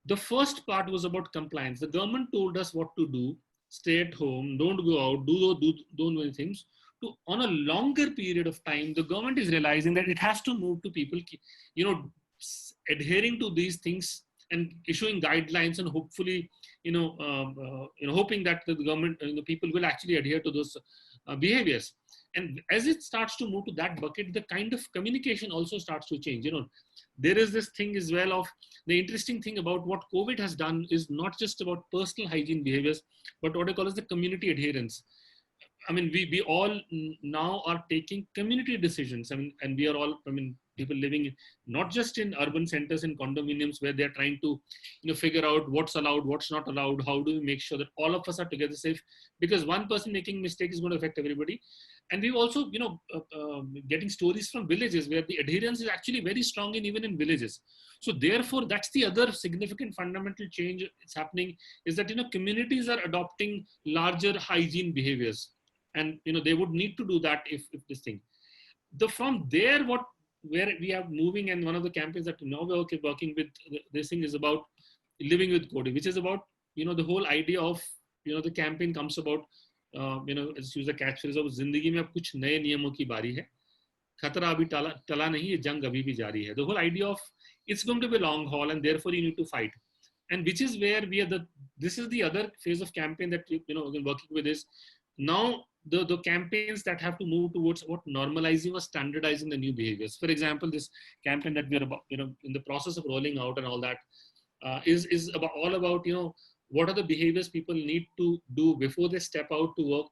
the first part was about compliance. The government told us what to do: stay at home, don't go out, don't do anything. On a longer period of time, the government is realizing that it has to move to people, adhering to these things and issuing guidelines, and hopefully, hoping that the government, the people will actually adhere to those behaviors. And as it starts to move to that bucket, the kind of communication also starts to change. There is this thing as well of the interesting thing about what COVID has done is not just about personal hygiene behaviors, but what I call as the community adherence. I mean, we all now are taking community decisions. I mean, and we are all, people living not just in urban centers and condominiums where they're trying to, figure out what's allowed, what's not allowed. How do we make sure that all of us are together safe? Because one person making mistake is going to affect everybody. And we've also, getting stories from villages where the adherence is actually very strong even in villages. So therefore, that's the other significant fundamental change that's happening, is that, communities are adopting larger hygiene behaviors. And, they would need to do that if this thing. From there, where we are moving, and one of the campaigns that now we're working with, this thing is about living with COVID, which is about, the whole idea of, the campaign comes about, let's use the catchphrase of "Zindagi mein ab kuch naye niyamon ki bari hai, khatra abhi tala nahi, ye jang abhi bhi jari hai." The whole idea of it's going to be a long haul, and therefore you need to fight. And which is where this is the other phase of campaign that we're working with is now the campaigns that have to move towards what normalizing or standardizing the new behaviors. For example, this campaign that we're about, in the process of rolling out and all that, is all about, what are the behaviors people need to do before they step out to work,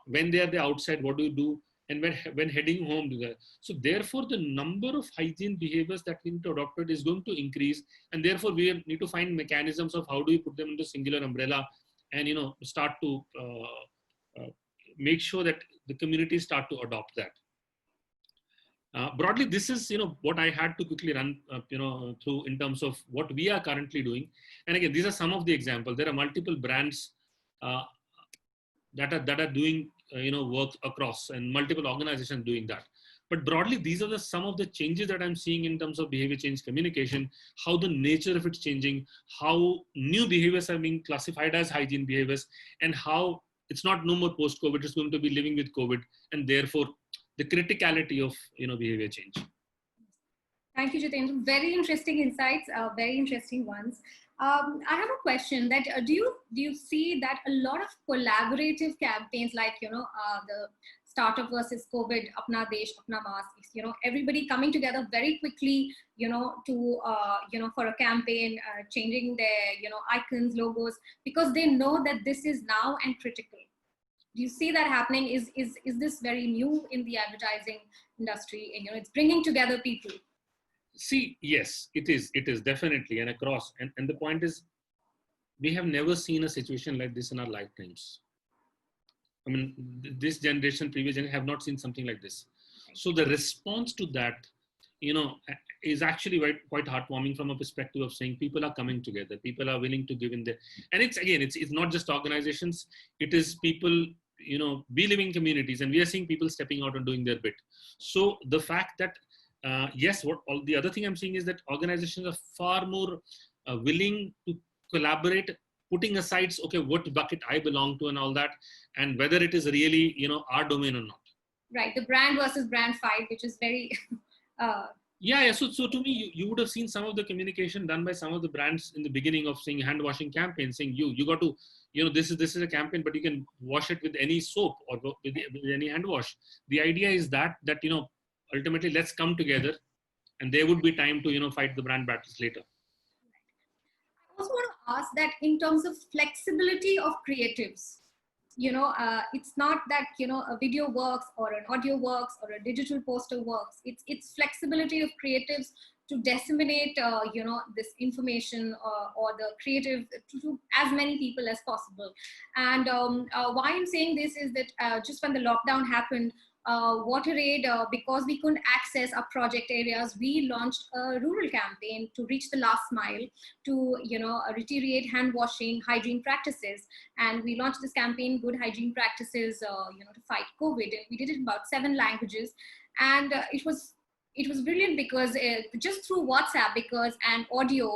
when they are outside, what do you do, and when heading home to that. So therefore, the number of hygiene behaviors that we need to adopt is going to increase, and therefore we need to find mechanisms of how do we put them into singular umbrella, and start to make sure that the communities start to adopt that. Broadly, this is what I had to quickly run through in terms of what we are currently doing. And again, these are some of the examples. There are multiple brands that are doing work across, and multiple organizations doing that. But broadly, these are some of the changes that I'm seeing in terms of behavior change communication, how the nature of it's changing, how new behaviors are being classified as hygiene behaviors, and how it's not no more post-COVID, it's going to be living with COVID, and therefore the criticality of behavior change. Thank you, Jitendra. Very interesting insights, very interesting ones. I have a question that do you see that a lot of collaborative campaigns like the startup versus COVID, Apna Desh, Apna Mask, everybody coming together very quickly, to for a campaign, changing their icons, logos, because they know that this is now and critical. Do you see that happening? Is this very new in the advertising industry? And it's bringing together people. See, yes, it is definitely, and across. And the point is, we have never seen a situation like this in our lifetimes. I mean, this generation, previous generation have not seen something like this. So the response to that, is actually quite heartwarming from a perspective of saying people are coming together, people are willing to give in there. And it's not just organizations, it is people, we live in communities, and we are seeing people stepping out and doing their bit. So the fact that, yes, the other thing I'm seeing is that organizations are far more willing to collaborate, putting aside, okay, what bucket I belong to and all that, and whether it is really, our domain or not. Right, the brand versus brand fight, which is very... Yeah. So to me, you would have seen some of the communication done by some of the brands in the beginning of saying hand washing campaign, saying you got to, this is a campaign, but you can wash it with any soap or with any hand wash. The idea is that ultimately let's come together, and there would be time to fight the brand battles later. I also want to ask that in terms of flexibility of creatives, it's not that a video works or an audio works or a digital poster works. It's flexibility of creatives to disseminate this information or the creative to as many people as possible. And why I'm saying this is that just when the lockdown happened, WaterAid, because we couldn't access our project areas, we launched a rural campaign to reach the last mile, to reiterate hand washing, hygiene practices. And we launched this campaign, Good Hygiene Practices, to fight COVID. And we did it in about 7 languages. And it was brilliant because just through WhatsApp, and audio,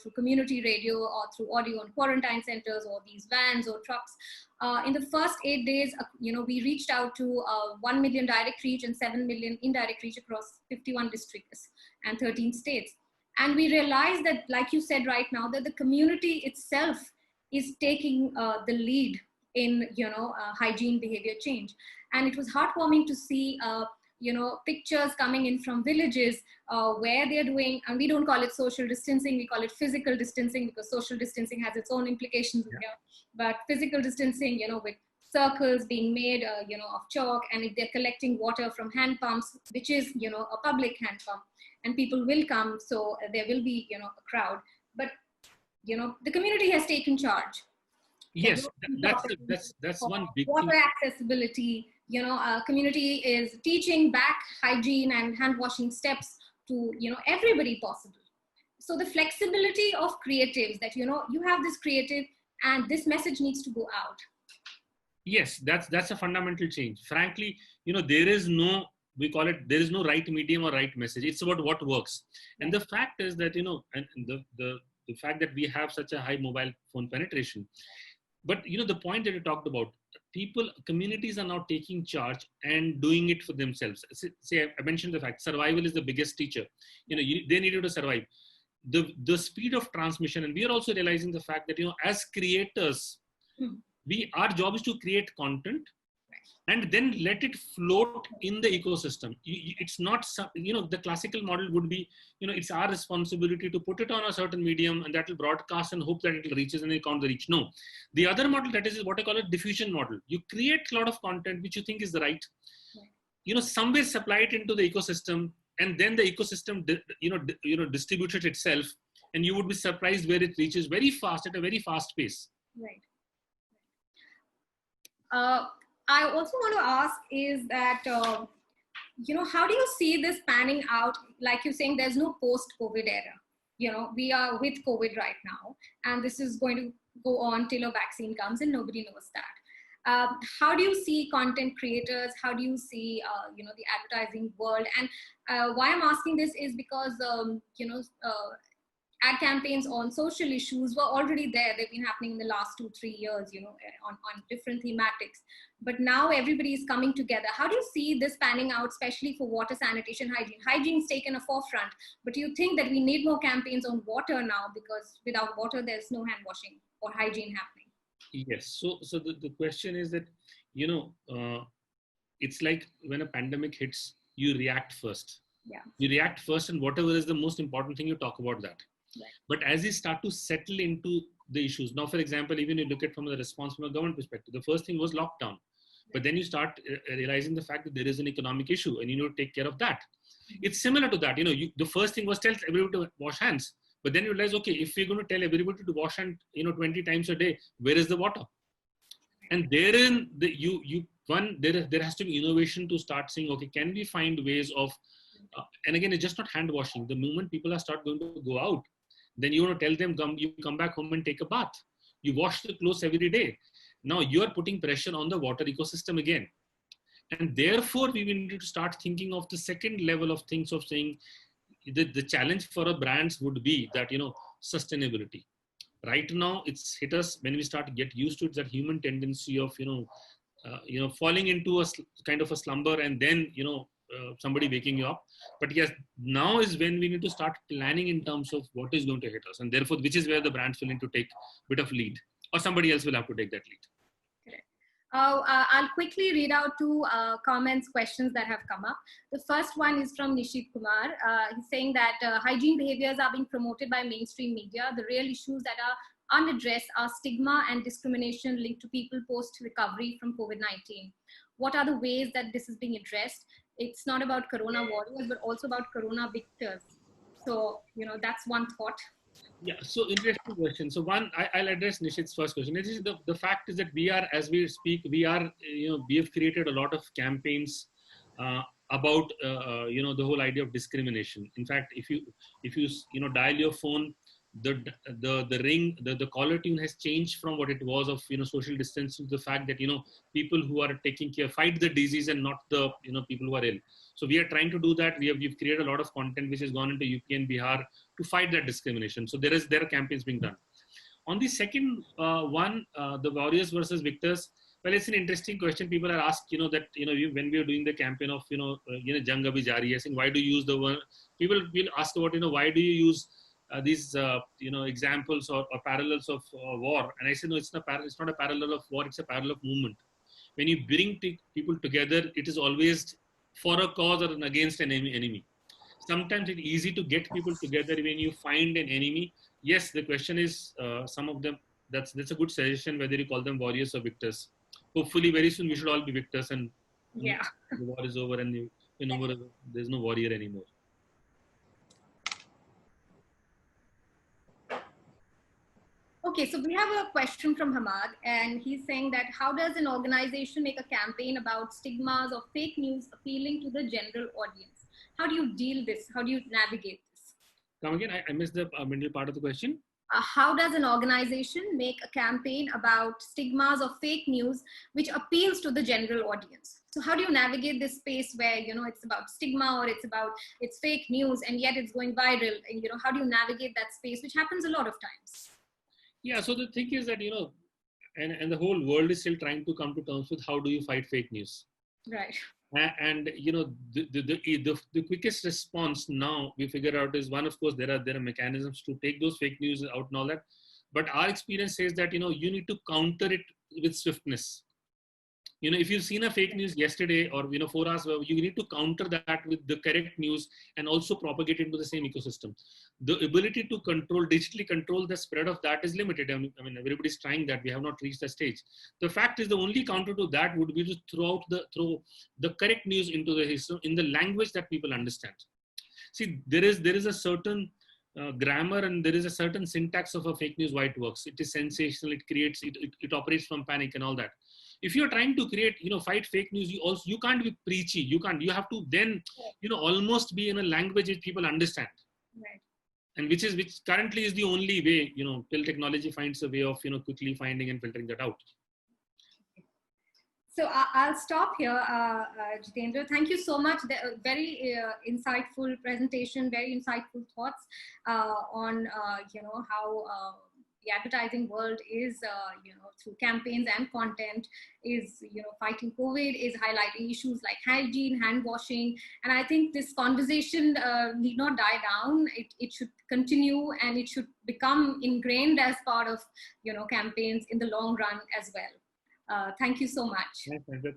through community radio or through audio on quarantine centers or these vans or trucks, in the first 8 days, we reached out to 1 million direct reach and 7 million indirect reach across 51 districts and 13 states. And we realized that, like you said right now, that the community itself is taking the lead in, hygiene behavior change. And it was heartwarming to see pictures coming in from villages where they're doing, and we don't call it social distancing, we call it physical distancing, because social distancing has its own implications here. But physical distancing, with circles being made, of chalk, and if they're collecting water from hand pumps, which is, a public hand pump, and people will come, so there will be, a crowd. But, the community has taken charge. Yes, that's one big water thing. Accessibility, community is teaching back hygiene and hand washing steps to, everybody possible. So the flexibility of creatives, that, you have this creative and this message needs to go out. Yes, that's a fundamental change. Frankly, there is no, there is no right medium or right message. It's about what works. And the fact is that, and the fact that we have such a high mobile phone penetration. But, the point that you talked about, communities are now taking charge and doing it for themselves. Say, I mentioned the fact, survival is the biggest teacher. They needed to survive. The speed of transmission, and we are also realizing the fact that, as creators, our job is to create content and then let it float in the ecosystem. It's not, the classical model would be, it's our responsibility to put it on a certain medium and that will broadcast and hope that it reaches and they count the reach. No. The other model, that is what I call a diffusion model. You create a lot of content which you think is the right, somewhere supply it into the ecosystem, and then the ecosystem, distributes it itself, and you would be surprised where it reaches very fast at a very fast pace. Right. I also want to ask is that, how do you see this panning out? Like you're saying, there's no post-COVID era. We are with COVID right now, and this is going to go on till a vaccine comes, and nobody knows that. How do you see content creators? How do you see, the advertising world? And why I'm asking this is because, ad campaigns on social issues were already there. They've been happening in the last 2-3 years, on different thematics. But now everybody is coming together. How do you see this panning out, especially for water, sanitation, hygiene? Hygiene's taken a forefront, but do you think that we need more campaigns on water now, because without water, there's no hand washing or hygiene happening? Yes. So the question is that, it's like when a pandemic hits, you react first. Yeah. You react first, and whatever is the most important thing, you talk about that. Right. But as you start to settle into the issues, now, for example, even you look at from the response from a government perspective, the first thing was lockdown. But then you start realizing the fact that there is an economic issue and you need to take care of that. It's similar to that. The first thing was tell everybody to wash hands. But then you realize, okay, if we're going to tell everybody to wash hands, 20 times a day, where is the water? And therein, there has to be innovation to start saying, okay, can we find ways of, and again, it's just not hand washing. The moment people are start going to go out, then you want to tell them, you come back home and take a bath. You wash the clothes every day. Now you're putting pressure on the water ecosystem again. And therefore, we will need to start thinking of the second level of things, of saying the challenge for our brands would be that, sustainability. Right now, it's hit us when we start to get used to it, that human tendency of, falling into a kind of a slumber and then, somebody waking you up. But yes, now is when we need to start planning in terms of what is going to hit us. And therefore, which is where the brands will need to take a bit of lead, or somebody else will have to take that lead. Correct. I'll quickly read out 2 comments, questions that have come up. The first one is from Nishit Kumar. He's saying that hygiene behaviors are being promoted by mainstream media. The real issues that are unaddressed are stigma and discrimination linked to people post-recovery from COVID-19. What are the ways that this is being addressed? It's not about corona warriors, but also about corona victors. So, that's one thought. Yeah, so interesting question. So one, I'll address Nishit's first question. It is the fact is that we are, as we speak, we have created a lot of campaigns about the whole idea of discrimination. In fact, if you dial your phone, the ring, the caller tune has changed from what it was of social distancing to the fact that people who are taking care fight the disease and not the people who are ill. So we are trying to do that. We've created a lot of content which has gone into UP and Bihar to fight that discrimination. So there are campaigns being done. On the second one, the warriors versus victors. Well, it's an interesting question. People are asked, that when we are doing the campaign of Jang Abhi Jari hai, saying why do you use the word? People will ask about why do you use these examples or parallels of war? And I say no, it's not a parallel of war. It's a parallel of movement. When you bring people together, it is always for a cause or against an enemy. Sometimes it's easy to get people together when you find an enemy. Yes, the question is some of them. That's a good suggestion whether you call them warriors or victors. Hopefully, very soon we should all be victors, and the war is over, and there's no warrior anymore. Okay, so we have a question from Hamad, and he's saying that how does an organization make a campaign about stigmas or fake news appealing to the general audience? How do you deal this? How do you navigate this? Come again, I missed the middle part of the question. How does an organization make a campaign about stigmas or fake news which appeals to the general audience? So how do you navigate this space where, it's about stigma or it's fake news and yet it's going viral? And, how do you navigate that space, which happens a lot of times? Yeah, so the thing is that, and the whole world is still trying to come to terms with how do you fight fake news? Right. And the quickest response now we figure out is one, of course, there are mechanisms to take those fake news out and all that. But our experience says that, you need to counter it with swiftness. If you've seen a fake news yesterday or, 4 hours, you need to counter that with the correct news and also propagate into the same ecosystem. The ability to digitally control the spread of that is limited. I mean, everybody's trying that. We have not reached that stage. The fact is the only counter to that would be to throw the correct news into the system in the language that people understand. See, there is a certain grammar and there is a certain syntax of a fake news, why it works. It is sensational. It operates from panic and all that. If you're trying to create, fight fake news, you can't be preachy. You have to then, almost be in a language which people understand. Right. And which currently is the only way, till technology finds a way of, quickly finding and filtering that out. So I'll stop here, Jitendra. Thank you so much. Very insightful presentation, very insightful thoughts on, how the advertising world is, through campaigns and content is, fighting COVID, is highlighting issues like hygiene, hand washing. And I think this conversation need not die down. It should continue and it should become ingrained as part of, campaigns in the long run as well. Thank you so much.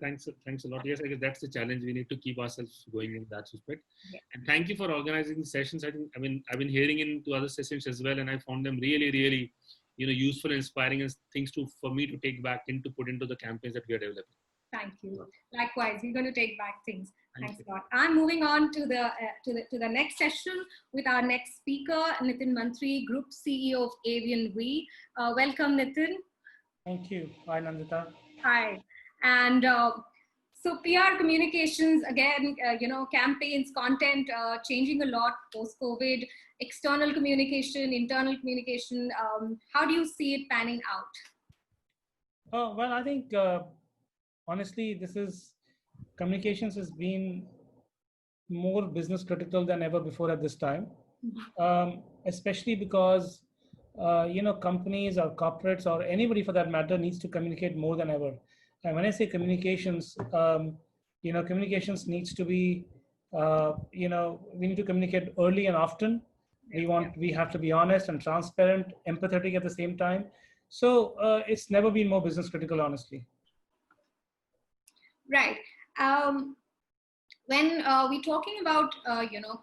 Thanks a lot. Yes, I guess that's the challenge. We need to keep ourselves going in that respect. Yeah. And thank you for organizing the sessions. I've been hearing into other sessions as well, and I found them really, really, useful, inspiring, and things for me to take back and to put into the campaigns that we are developing. Thank you. Likewise, we're going to take back things. Thanks a lot. I'm moving on to the next session with our next speaker, Nitin Mantri, Group CEO of Avian We. Welcome, Nitin. Thank you. Hi, Nanditta. Hi. And so PR communications, again, campaigns, content changing a lot post-COVID, external communication, internal communication. How do you see it panning out? Well, I think, honestly, communications has been more business critical than ever before at this time, especially because, companies or corporates or anybody for that matter needs to communicate more than ever. And when I say communications, communications needs to be, we need to communicate early and often. We have to be honest and transparent, empathetic at the same time. So it's never been more business critical, honestly. Right. When we're talking about,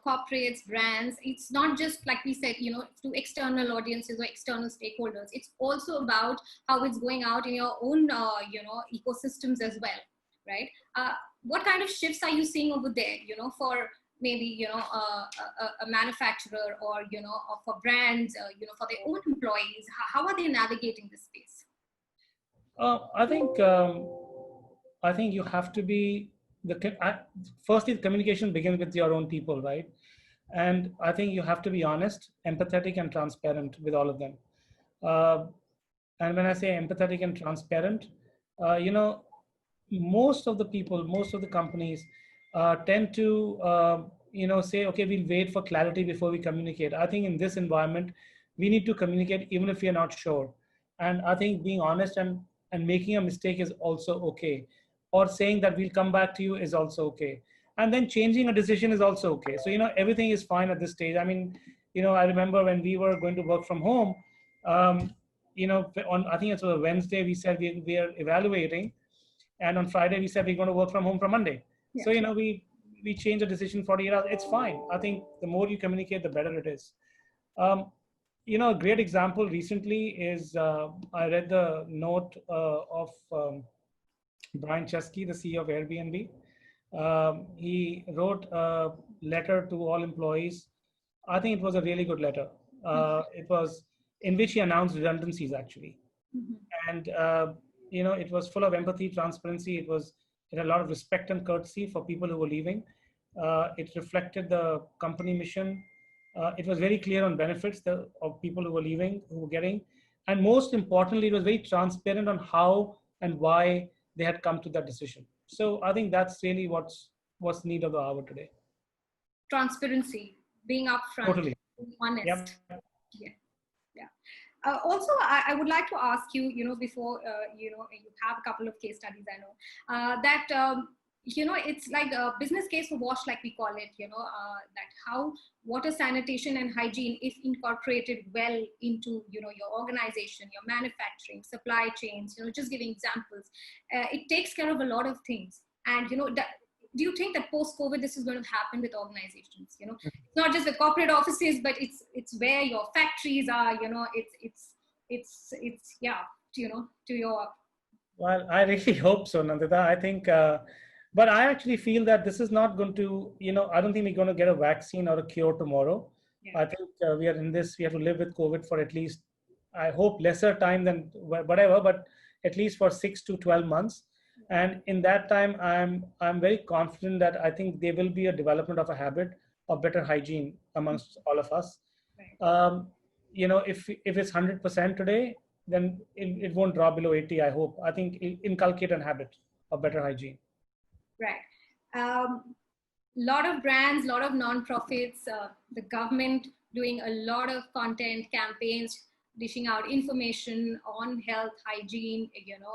corporates, brands, it's not just like we said, to external audiences or external stakeholders. It's also about how it's going out in your own, ecosystems as well, right? What kind of shifts are you seeing over there, for maybe, a manufacturer or, or for brands, for their own employees? How are they navigating this space? I think you have to be firstly, communication begins with your own people, right? And I think you have to be honest, empathetic, and transparent with all of them. Uh, and when I say empathetic and transparent, you know, most of the people, most of the companies tend to, you know, say, okay, we'll wait for clarity before we communicate. I think in this environment, we need to communicate even if we are not sure. And I think being honest and making a mistake is also okay. Or saying that we'll come back to you is also okay. And then changing a decision is also okay. So, you know, everything is fine at this stage. I mean, you know, I remember when we were going to work from home, you know, on, I think it was a Wednesday, we said we are evaluating, and on Friday we said we're going to work from home from Monday. Yeah. So, you know, we changed the decision 48 hours. It's fine. I think the more you communicate, the better it is. You know, a great example recently is I read the note of Brian Chesky, the CEO of Airbnb. He wrote a letter to all employees. I think it was a really good letter. It was in which he announced redundancies, actually. And you know, it was full of empathy, transparency. It had a lot of respect and courtesy for people who were leaving. It reflected the company mission. It was very clear on benefits of people who were leaving, who were getting. And most importantly, it was very transparent on how and why they had come to that decision. So I think that's really what's need of the hour today. Transparency, being upfront, totally. being honest. Yep. Yeah. Also, I would like to ask you, you know, before, you know, you have a couple of case studies, I know, that, you know, it's like a business case for WASH, like we call it, you know, that how water sanitation and hygiene, if incorporated well into, you know, your organization, your manufacturing, supply chains, you know, just giving examples, it takes care of a lot of things. And, you know, do you think that post-COVID, this is going to happen with organizations? You know, it's not just the corporate offices, but it's where your factories are. You know, it's yeah, you know, to your. Well, I really hope so, Nanditta. I think, but I actually feel that this is not going to, you know, I don't think we're going to get a vaccine or a cure tomorrow. Yeah. I think we are in this. We have to live with COVID for at least, I hope, lesser time than whatever, but at least for 6 to 12 months. And in that time, I'm very confident that I think there will be a development of a habit of better hygiene amongst all of us. Right. You know, if it's 100% today, then it won't drop below 80. I hope. I think inculcate a habit of better hygiene. Right. Lot of brands, lot of non-profits, the government doing a lot of content campaigns, dishing out information on health, hygiene, you know,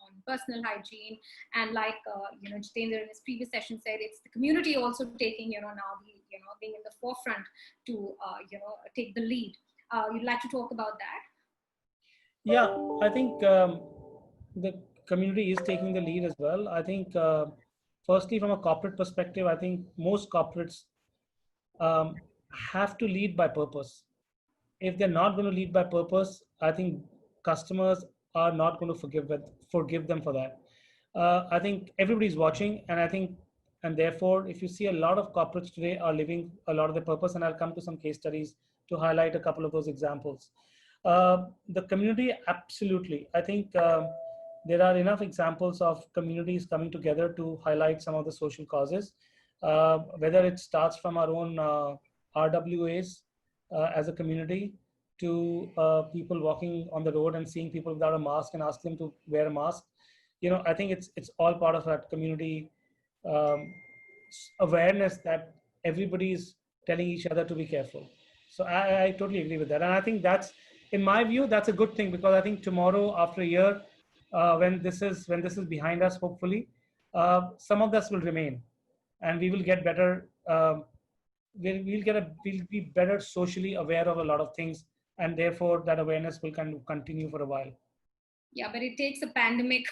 on personal hygiene. And like, you know, Jitendra in his previous session said, it's the community also taking, you know, now, you know, being in the forefront to, you know, take the lead. You'd like to talk about that? Yeah, I think the community is taking the lead as well. I think, firstly, from a corporate perspective, I think most corporates have to lead by purpose. If they're not going to lead by purpose, I think customers are not going to forgive them for that. I think everybody's watching, and I think, and therefore, if you see a lot of corporates today are living a lot of their purpose, and I'll come to some case studies to highlight a couple of those examples. The community, absolutely. I think there are enough examples of communities coming together to highlight some of the social causes, whether it starts from our own RWAs, as a community, to people walking on the road and seeing people without a mask and ask them to wear a mask. You know, I think it's all part of that community awareness that everybody's telling each other to be careful. So I totally agree with that. And I think that's, in my view, that's a good thing, because I think tomorrow, after a year, when this is behind us, hopefully, some of this will remain, and we will get better. We'll be better socially aware of a lot of things, and therefore that awareness will continue for a while. Yeah, but it takes a pandemic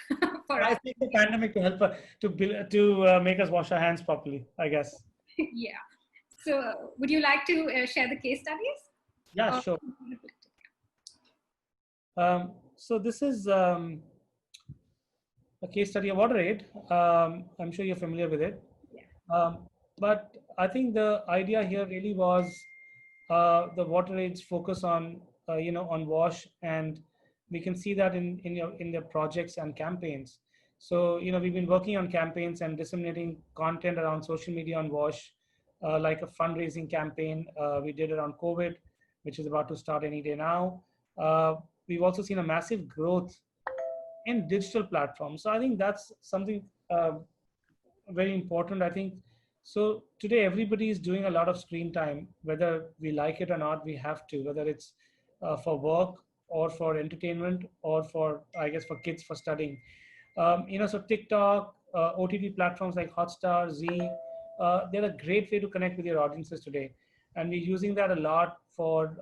for us. It takes a pandemic to help to make us wash our hands properly, I guess. Yeah. So, would you like to share the case studies? Yeah, sure. So this is a case study of WaterAid. I'm sure you're familiar with it. Yeah. But I think the idea here really was the WaterAid's focus on, you know, on WASH, and we can see that in their projects and campaigns. So, we've been working on campaigns and disseminating content around social media on WASH, like a fundraising campaign we did around COVID, which is about to start any day now. We've also seen a massive growth in digital platforms. So I think that's something very important, I think. So today, everybody is doing a lot of screen time, whether we like it or not, we have to, whether it's for work or for entertainment or for, I guess, for kids for studying. So TikTok, OTT platforms like Hotstar, Z, they're a great way to connect with your audiences today. And we're using that a lot for,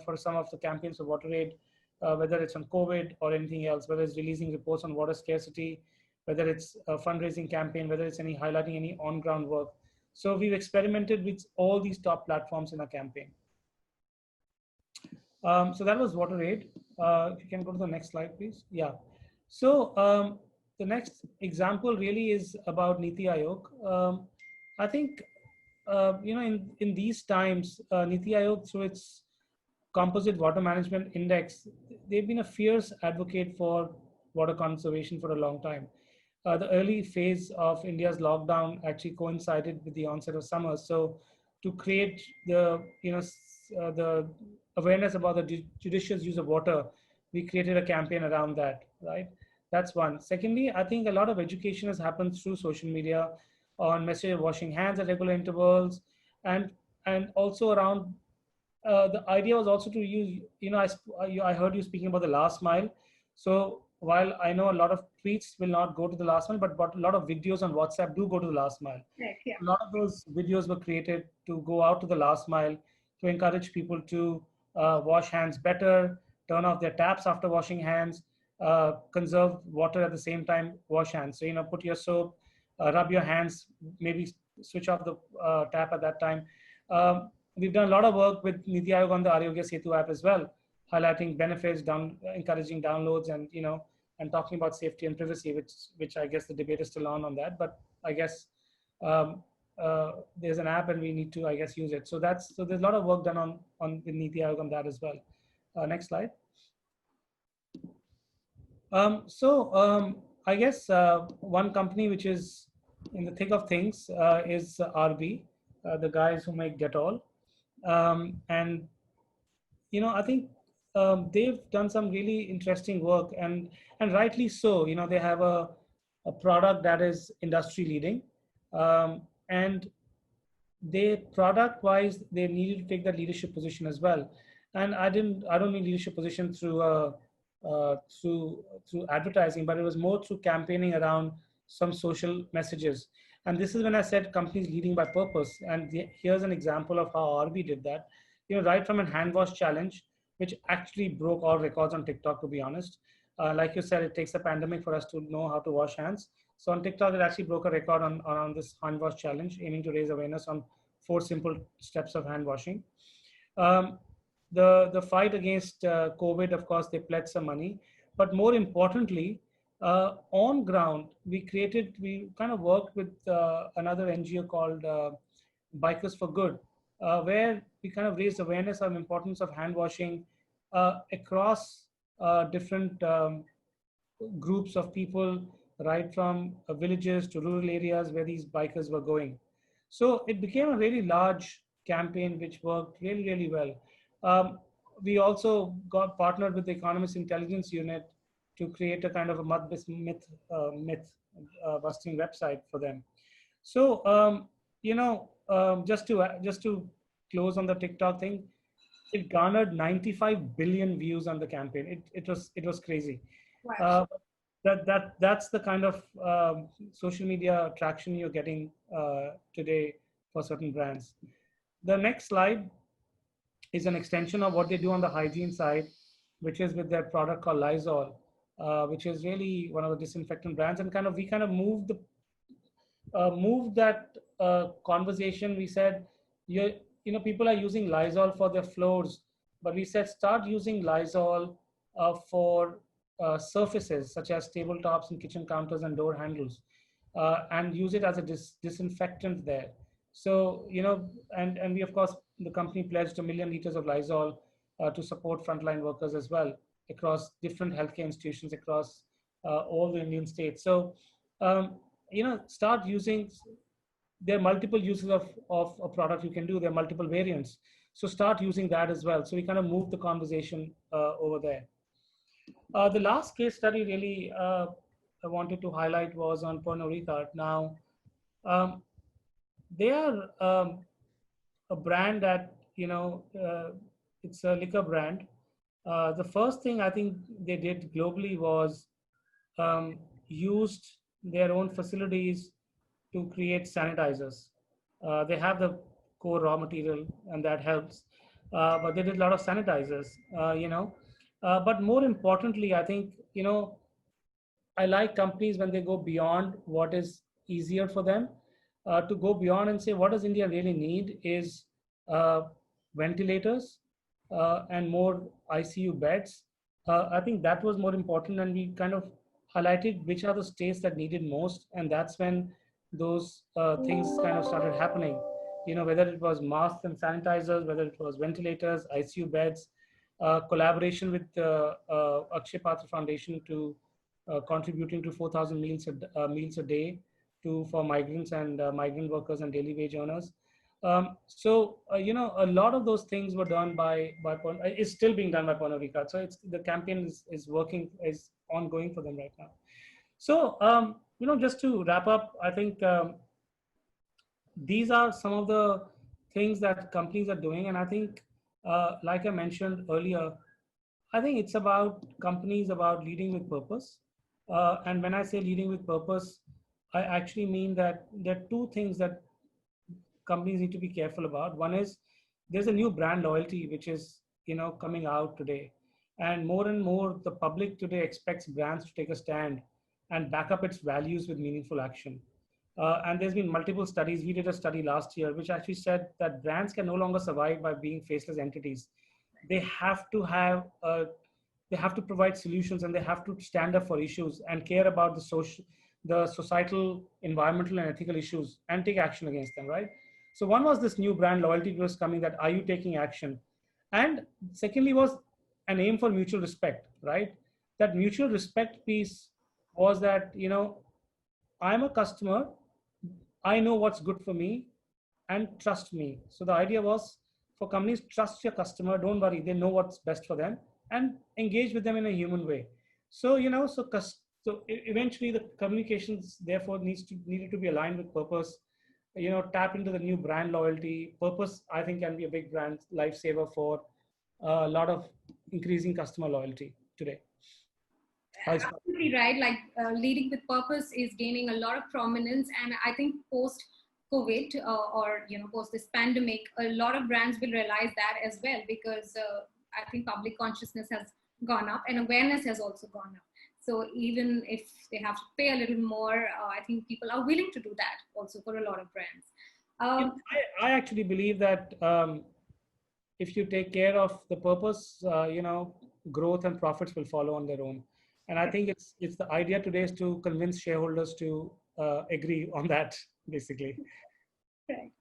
for some of the campaigns of WaterAid, whether it's on COVID or anything else, whether it's releasing reports on water scarcity, whether it's a fundraising campaign, whether it's highlighting any on-ground work. So we've experimented with all these top platforms in our campaign. So that was WaterAid. If you can go to the next slide, please. Yeah. So the next example really is about Niti Aayog. I think, in these times, Niti Aayog, through its Composite Water Management Index, they've been a fierce advocate for water conservation for a long time. The early phase of India's lockdown actually coincided with the onset of summer. So to create the, the awareness about the judicious use of water, we created a campaign around that, right? That's one. Secondly, I think a lot of education has happened through social media on message of washing hands at regular intervals, and also around the idea was also to use, I heard you speaking about the last mile. So while I know a lot of tweets will not go to the last mile, but a lot of videos on WhatsApp do go to the last mile. Right, yeah. A lot of those videos were created to go out to the last mile to encourage people to wash hands better, turn off their taps after washing hands, conserve water at the same time, wash hands. So, put your soap, rub your hands, maybe switch off the tap at that time. We've done a lot of work with Niti Aayog on the Arogya Setu app as well, highlighting benefits, encouraging downloads, and and talking about safety and privacy, which I guess the debate is still on that. But I guess there's an app and we need to, I guess, use it. So there's a lot of work done on with Niti Aayog on that as well. Next slide. I guess one company which is in the thick of things is RB, the guys who make Dettol. And I think they've done some really interesting work, and rightly so. They have a product that is industry leading, and they product wise they needed to take that leadership position as well. And I don't mean leadership position through through advertising, but it was more through campaigning around some social messages. And this is when I said companies leading by purpose. And here's an example of how RB did that. Right from a hand wash challenge, which actually broke all records on TikTok, to be honest. Like you said, it takes a pandemic for us to know how to wash hands. So on TikTok, it actually broke a record on this hand wash challenge, aiming to raise awareness on 4 simple steps of hand washing. The fight against COVID, of course, they pledged some money. But more importantly, on ground, we kind of worked with another NGO called Bikers for Good, where we kind of raised awareness of the importance of hand washing across different groups of people, right from villages to rural areas where these bikers were going. So it became a really large campaign which worked really, really well. We also got partnered with the Economist Intelligence Unit to create a kind of a myth busting website for them. So just to close on the TikTok thing, it garnered 95 billion views on the campaign. It was crazy. Wow. That's the kind of social media traction you're getting today for certain brands. The next slide is an extension of what they do on the hygiene side, which is with their product called Lysol, which is really one of the disinfectant brands. And we moved that conversation. We said, people are using Lysol for their floors, but we said start using Lysol for surfaces such as tabletops and kitchen counters and door handles, and use it as a disinfectant there. So, and we, of course, the company pledged 1 million liters of Lysol to support frontline workers as well across different healthcare institutions across all the Indian states. So, start using. There are multiple uses of a product you can do. There are multiple variants. So start using that as well. So we kind of move the conversation over there. The last case study really I wanted to highlight was on Pernod Ricard. Now, they are a brand that, it's a liquor brand. The first thing I think they did globally was used their own facilities to create sanitizers. They have the core raw material, and that helps. But they did a lot of sanitizers, but more importantly, I think, I like companies when they go beyond what is easier for them, to go beyond and say, what does India really need is ventilators and more ICU beds. I think that was more important, and we kind of highlighted which are the states that needed most, and that's when those things kind of started happening. Whether it was masks and sanitizers, whether it was ventilators, ICU beds, collaboration with the Akshay Patra Foundation to contributing to 4,000 meals a day for migrants and migrant workers and daily wage earners. A lot of those things were done by is still being done by Pernod Ricard. So the campaign is working, is ongoing for them right now. So just to wrap up, I think these are some of the things that companies are doing, and I think, like I mentioned earlier, I think it's about companies about leading with purpose. And when I say leading with purpose, I actually mean that there are two things that companies need to be careful about. One is there's a new brand loyalty, which is, coming out today. And more the public today expects brands to take a stand and back up its values with meaningful action. And there's been multiple studies. We did a study last year, which actually said that brands can no longer survive by being faceless entities. They have to have, they have to provide solutions, and they have to stand up for issues and care about the societal, environmental, and ethical issues, and take action against them, right? So one was this new brand loyalty was coming, that are you taking action? And secondly was an aim for mutual respect, right? That mutual respect piece was that, I'm a customer, I know what's good for me, and trust me. So the idea was for companies, trust your customer, don't worry, they know what's best for them, and engage with them in a human way. So, so eventually the communications therefore needed to be aligned with purpose, tap into the new brand loyalty. Purpose, I think, can be a big brand lifesaver for a lot of increasing customer loyalty today. Absolutely right. Like leading with purpose is gaining a lot of prominence, and I think post-COVID or post this pandemic, a lot of brands will realize that as well, because I think public consciousness has gone up and awareness has also gone up. So even if they have to pay a little more, I think people are willing to do that also for a lot of brands. I actually believe that if you take care of the purpose, growth and profits will follow on their own. And I think it's the idea today is to convince shareholders to agree on that, basically. Right.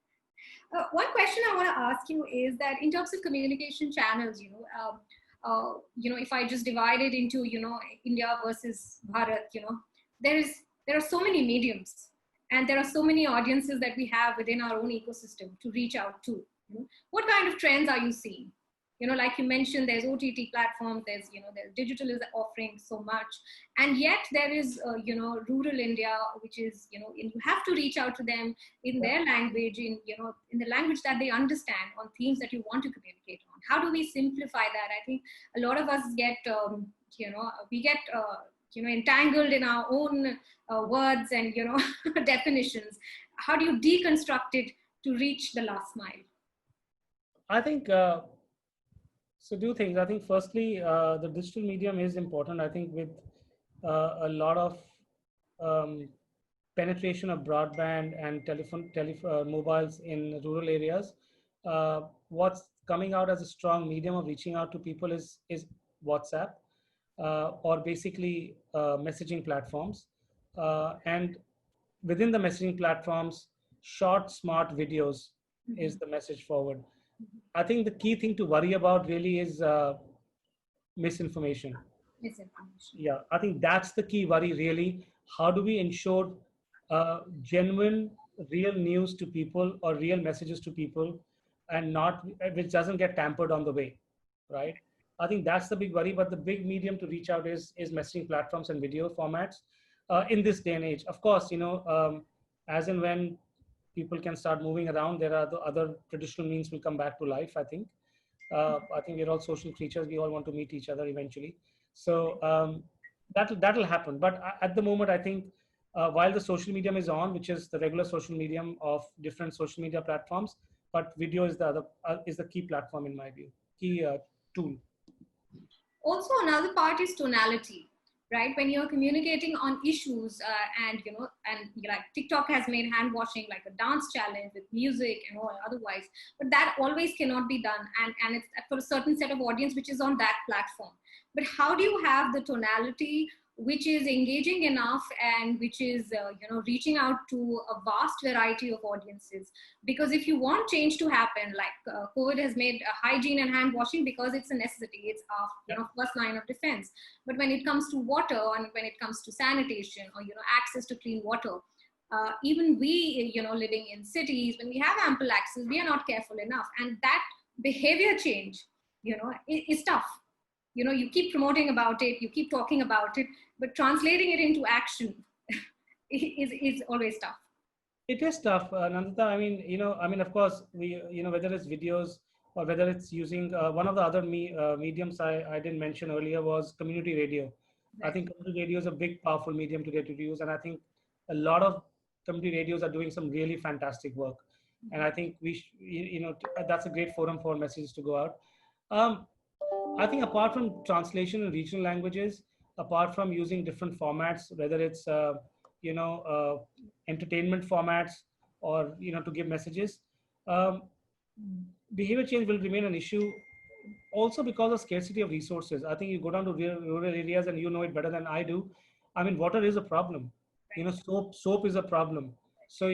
One question I want to ask you is that in terms of communication channels, if I just divide it into, India versus Bharat, there are so many mediums, and there are so many audiences that we have within our own ecosystem to reach out to. What kind of trends are you seeing? Like you mentioned, there's OTT platforms, there's digital is offering so much, and yet there is, rural India, which is, you have to reach out to them in their language, in the language that they understand, on themes that you want to communicate on. How do we simplify that? I think a lot of us get, entangled in our own words and, definitions. How do you deconstruct it to reach the last mile? I think, so two things. I think firstly, the digital medium is important. I think with a lot of penetration of broadband and mobiles in rural areas, what's coming out as a strong medium of reaching out to people is WhatsApp, or basically messaging platforms. And within the messaging platforms, short, smart videos is the message forward. I think the key thing to worry about really is misinformation. misinformation. Yeah, I think that's the key worry really. How do we ensure genuine, real news to people or real messages to people, and not which doesn't get tampered on the way, right? I think that's the big worry. But the big medium to reach out is messaging platforms and video formats in this day and age. Of course, as and when people can start moving around, there are the other traditional means will come back to life. I think we're all social creatures. We all want to meet each other eventually. So that'll happen. But at the moment, I think while the social medium is on, which is the regular social medium of different social media platforms, but video is the other is the key platform in my view, key tool. Also, another part is tonality, right? When you're communicating on issues, and like TikTok has made hand washing like a dance challenge with music and all otherwise, but that always cannot be done, and it's for a certain set of audience which is on that platform. But how do you have the tonality which is engaging enough and which is reaching out to a vast variety of audiences? Because if you want change to happen, like COVID has made hygiene and hand washing because it's a necessity, it's our first line of defense. But when it comes to water and when it comes to sanitation or access to clean water, even we living in cities, when we have ample access, we are not careful enough, and that behavior change is tough. You keep promoting about it, you keep talking about it, but translating it into action is always tough. It is tough, Nanditta. I mean, of course, we, whether it's videos or whether it's using one of the other mediums I didn't mention earlier was community radio. Right. I think community radio is a big, powerful medium today to use, and I think a lot of community radios are doing some really fantastic work. And I think that's a great forum for messages to go out. I think apart from translation in regional languages, apart from using different formats, whether it's entertainment formats or to give messages, behavior change will remain an issue. Also because of scarcity of resources. I think you go down to rural areas and you know it better than I do. I mean, water is a problem. Soap is a problem. So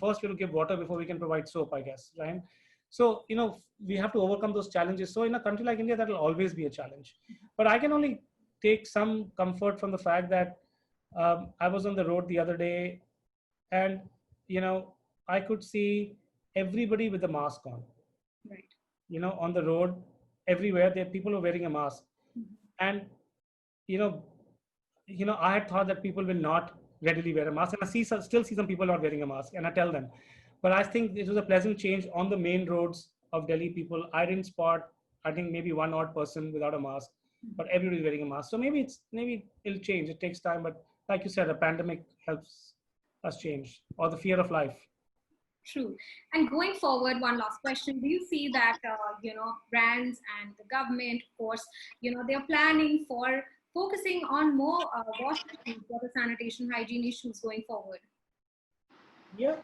first we'll give water before we can provide soap, I guess, right? So, we have to overcome those challenges. So in a country like India, that will always be a challenge. But I can only take some comfort from the fact that I was on the road the other day and, I could see everybody with a mask on. Right. On the road, everywhere, there people are wearing a mask. And, I had thought that people will not readily wear a mask. And I still see some people not wearing a mask, and I tell them. But I think it was a pleasant change on the main roads of Delhi. People, I didn't spot, I think maybe one odd person without a mask, but everybody's wearing a mask. So maybe it'll change. It takes time, but like you said, a pandemic helps us change, or the fear of life. True. And going forward, one last question: do you see that brands and the government, of course, they're planning for focusing on more water sanitation, hygiene issues going forward? Yeah.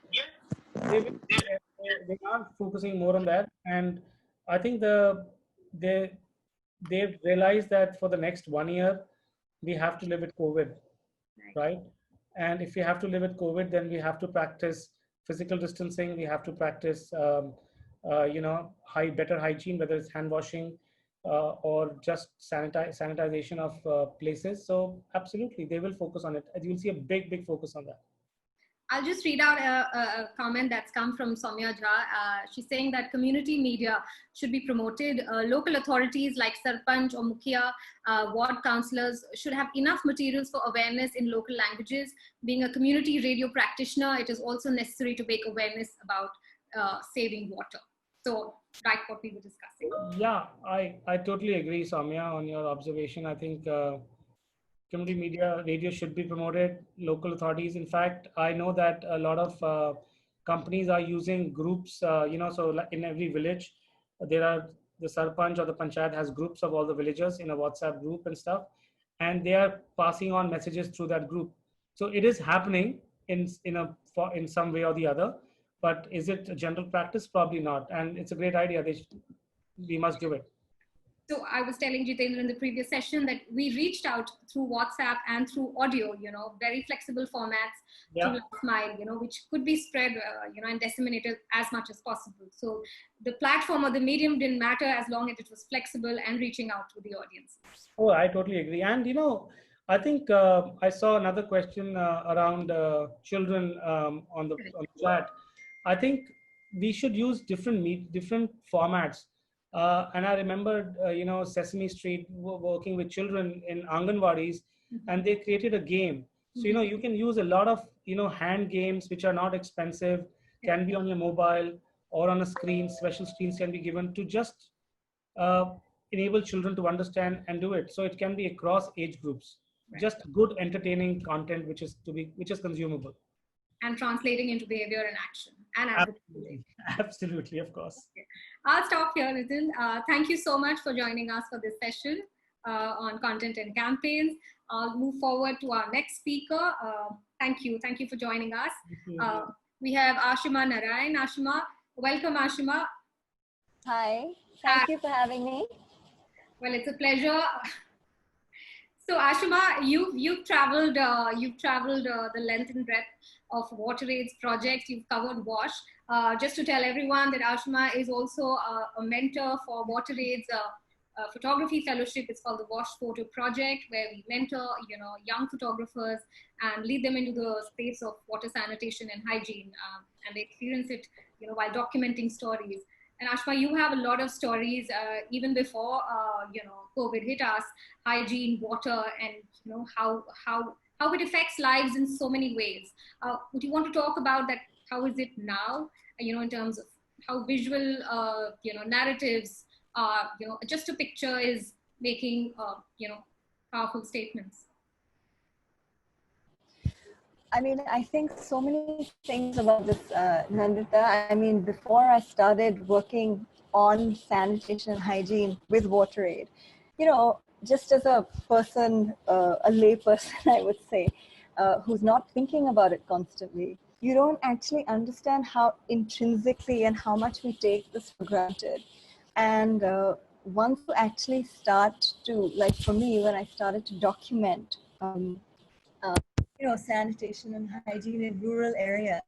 They are focusing more on that, and I think they've realized that for the next 1 year we have to live with COVID, right? And if we have to live with COVID, then we have to practice physical distancing. We have to practice better hygiene, whether it's hand washing or just sanitization of places. So absolutely, they will focus on it. You'll see a big focus on that. I'll just read out a comment that's come from Soumya Jha. She's saying that community media should be promoted. Local authorities like Sarpanch or Mukhia, ward councillors should have enough materials for awareness in local languages. Being a community radio practitioner, it is also necessary to make awareness about saving water. So, right, what we were discussing. Yeah, I totally agree, Soumya, on your observation. I think community media, radio should be promoted, local authorities. In fact, I know that a lot of companies are using groups, so in every village, there are the Sarpanch or the Panchayat has groups of all the villagers in a WhatsApp group and stuff, and they are passing on messages through that group. So it is happening in some way or the other, but is it a general practice? Probably not. And it's a great idea. We must do it. So I was telling Jitendra in the previous session that we reached out through WhatsApp and through audio, very flexible formats to last mile, which could be spread, and disseminated as much as possible. So the platform or the medium didn't matter as long as it was flexible and reaching out to the audience. Oh, I totally agree. And, I think I saw another question around children on the chat. I think we should use different formats. And I remembered, Sesame Street working with children in Anganwadis, and they created a game. So, you can use a lot of, hand games, which are not expensive, can be on your mobile or on a screen. Special screens can be given to just enable children to understand and do it. So it can be across age groups, just good entertaining content, which is consumable. And translating into behavior and action and advocacy. Absolutely, of course. Okay. I'll stop here, Nitin. Thank you so much for joining us for this session on content and campaigns. I'll move forward to our next speaker. Thank you for joining us. We have Ashima Narian. Ashima, welcome, Ashima. Hi, thank you for having me. Well, it's a pleasure. So Ashima, you've traveled the length and breadth of WaterAid's project. You've covered WASH. Just to tell everyone that Ashima is also a mentor for WaterAid's photography fellowship. It's called the WASH Photo Project, where we mentor young photographers and lead them into the space of water sanitation and hygiene, and they experience it while documenting stories. And Ashima, you have a lot of stories, even before COVID hit us, hygiene, water, and how it affects lives in so many ways. Would you want to talk about that? How is it now? In terms of how visual, narratives, just a picture is making, powerful statements. I mean, I think so many things about this, Nanditta. I mean, before I started working on sanitation and hygiene with WaterAid, just as a person, a lay person, I would say, who's not thinking about it constantly, you don't actually understand how intrinsically and how much we take this for granted. And once you actually start to, like for me, when I started to document, sanitation and hygiene in rural areas,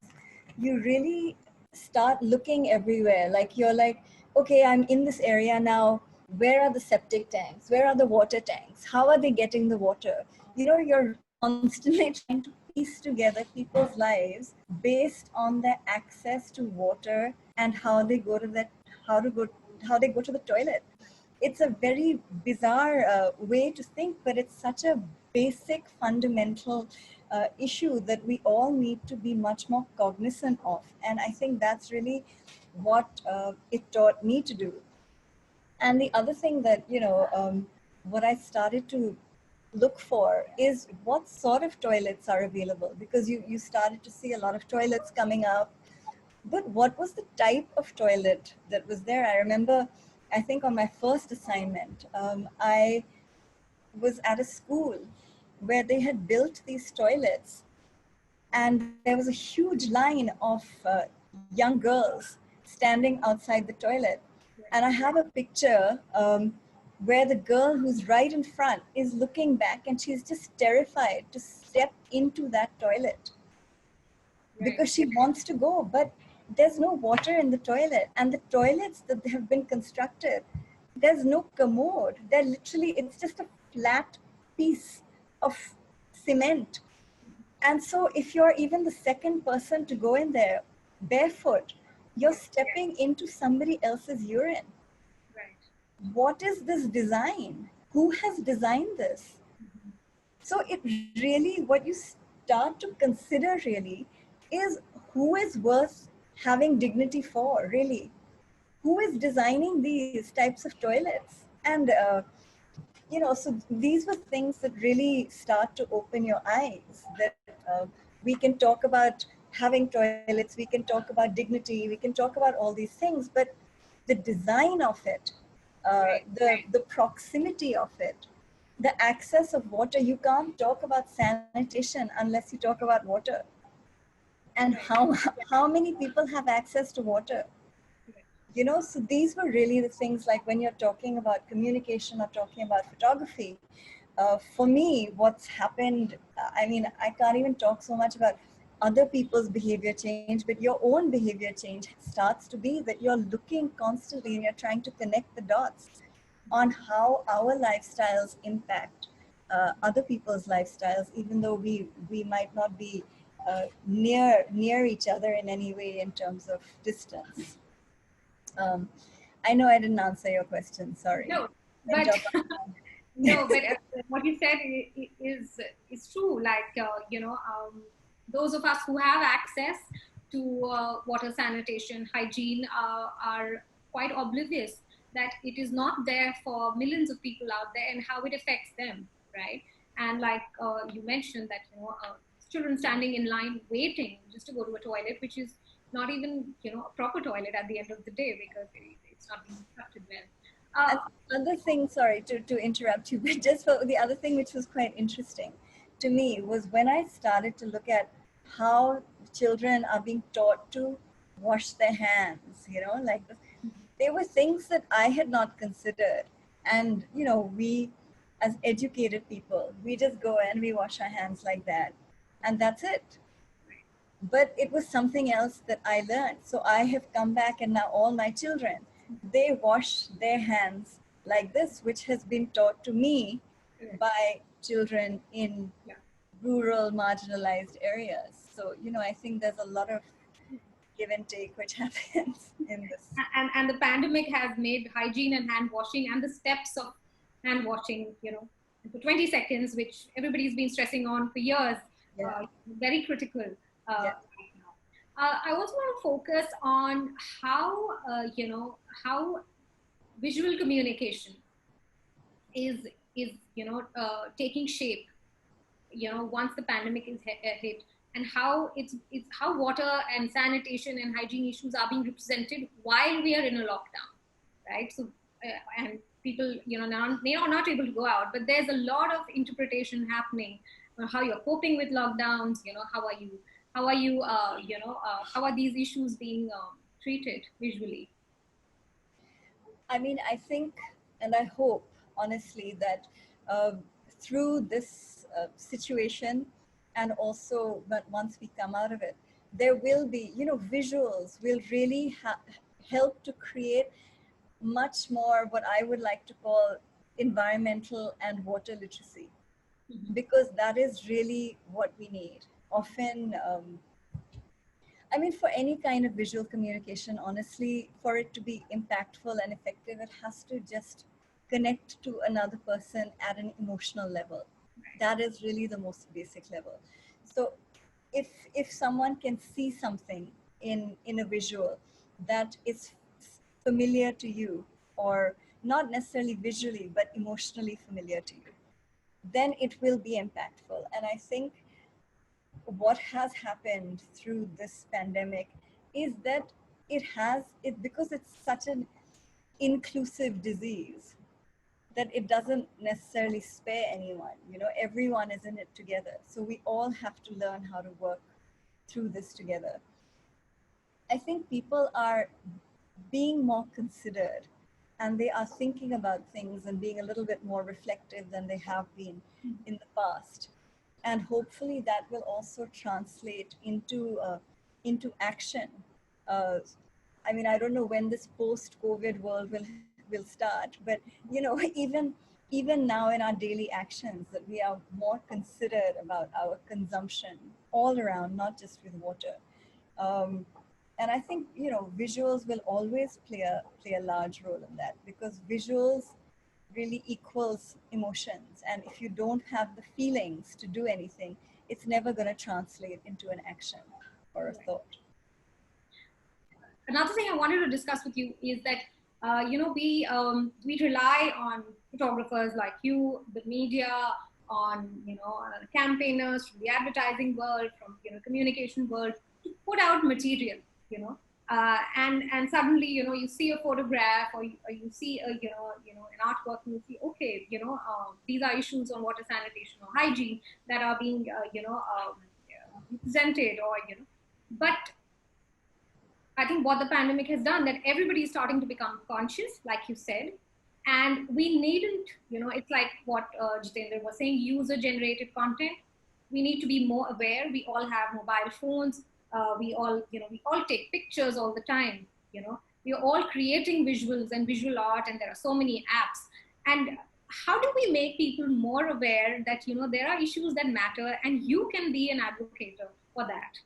you really start looking everywhere. Like you're like, okay, I'm in this area now. Where are the septic tanks? Where are the water tanks? How are they getting the water? You're constantly trying to piece together people's lives based on their access to water and how they go to the toilet. It's a very bizarre way to think, but it's such a basic fundamental issue that we all need to be much more cognizant of. And I think that's really what it taught me to do. And the other thing that, what I started to look for is what sort of toilets are available, because you started to see a lot of toilets coming up. But what was the type of toilet that was there? I remember, I think on my first assignment, I was at a school where they had built these toilets, and there was a huge line of young girls standing outside the toilet. And I have a picture where the girl who's right in front is looking back, and she's just terrified to step into that toilet because she wants to go, but there's no water in the toilet. And the toilets that have been constructed, there's no commode. They're literally, it's just a flat piece of cement. And so if you're even the second person to go in there barefoot, you're stepping into somebody else's urine. Right. What is this design? Who has designed this? So it really, what you start to consider really is who is worth having dignity for, really? Who is designing these types of toilets? And, so these were things that really start to open your eyes, that we can talk about having toilets, we can talk about dignity, we can talk about all these things, but the design of it, the proximity of it, the access of water, you can't talk about sanitation unless you talk about water. And how many people have access to water? You know, so these were really the things, like when you're talking about communication or talking about photography, for me, what's happened, I mean, I can't even talk so much about other people's behavior change, but your own behavior change starts to be that you're looking constantly and you're trying to connect the dots on how our lifestyles impact other people's lifestyles, even though we might not be near each other in any way in terms of distance. I know I didn't answer your question, sorry. No, but no, but what you said is true. Like those of us who have access to water, sanitation, hygiene are quite oblivious that it is not there for millions of people out there and how it affects them, right? And like you mentioned that children standing in line waiting just to go to a toilet, which is not even a proper toilet at the end of the day because it's not being constructed well. Another thing, sorry to interrupt you, but just for the other thing which was quite interesting to me was when I started to look at how children are being taught to wash their hands, like they were things that I had not considered. And, we as educated people, we just go and we wash our hands like that. And that's it. But it was something else that I learned. So I have come back and now all my children, they wash their hands like this, which has been taught to me by children in rural, marginalized areas. So, I think there's a lot of give and take which happens in this. And the pandemic has made hygiene and hand washing and the steps of hand washing, for 20 seconds, which everybody's been stressing on for years, very critical. I also want to focus on how, how visual communication is taking shape, once the pandemic is hit, and how it's how water and sanitation and hygiene issues are being represented while we are in a lockdown, right? So, and people, now they are not able to go out, but there's a lot of interpretation happening on how you're coping with lockdowns. How are these issues being treated visually? I mean, I think, and I hope, honestly, that through this situation, and also, but once we come out of it, there will be, visuals will really help to create much more what I would like to call environmental and water literacy, because that is really what we need. Often, I mean, for any kind of visual communication, honestly, for it to be impactful and effective, it has to just connect to another person at an emotional level. That is really the most basic level. So if someone can see something in a visual that is familiar to you, or not necessarily visually, but emotionally familiar to you, then it will be impactful. And I think what has happened through this pandemic is that because it's such an inclusive disease, that it doesn't necessarily spare anyone. Everyone is in it together. So we all have to learn how to work through this together. I think people are being more considered, and they are thinking about things and being a little bit more reflective than they have been in the past. And hopefully that will also translate into action. I mean, I don't know when this post-COVID world will start, but even now in our daily actions, that we are more considered about our consumption all around, not just with water. And I think visuals will always play a large role in that, because visuals really equals emotions. And if you don't have the feelings to do anything, it's never going to translate into an action or a thought. Another thing I wanted to discuss with you is that, we rely on photographers like you, the media, on, campaigners from the advertising world, from, communication world, to put out material, and suddenly, you see a photograph, or you see an artwork, and you see, okay, these are issues on water, sanitation, or hygiene that are being, presented, or, but at think what the pandemic has done, that everybody is starting to become conscious, like you said, and we needn't, it's like what Jitendra was saying, user-generated content. We need to be more aware. We all have mobile phones. We all take pictures all the time. We are all creating visuals and visual art, and there are so many apps. And how do we make people more aware that, there are issues that matter, and you can be an advocate for that?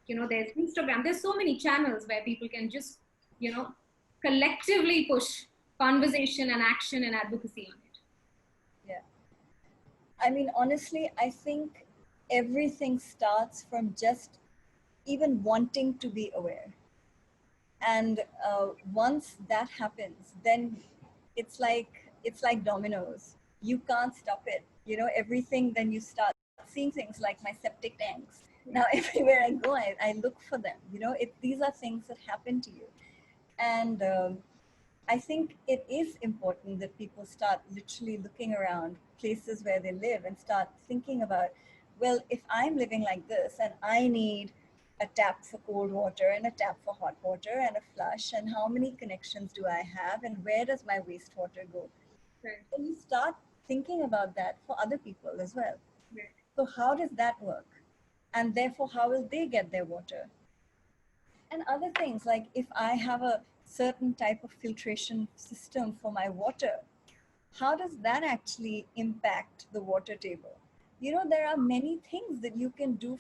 There's Instagram, there's so many channels where people can just, collectively push conversation and action and advocacy on it. Yeah. I mean, honestly, I think everything starts from just even wanting to be aware. And once that happens, then it's like dominoes. You can't stop it. Everything, then you start seeing things like my septic tanks. Now, everywhere I go, I look for them. These are things that happen to you. And I think it is important that people start literally looking around places where they live and start thinking about, well, if I'm living like this and I need a tap for cold water and a tap for hot water and a flush, and how many connections do I have and where does my wastewater go? Right. And you start thinking about that for other people as well. Right. So how does that work? And therefore, how will they get their water? And other things, like if I have a certain type of filtration system for my water, how does that actually impact the water table? There are many things that you can do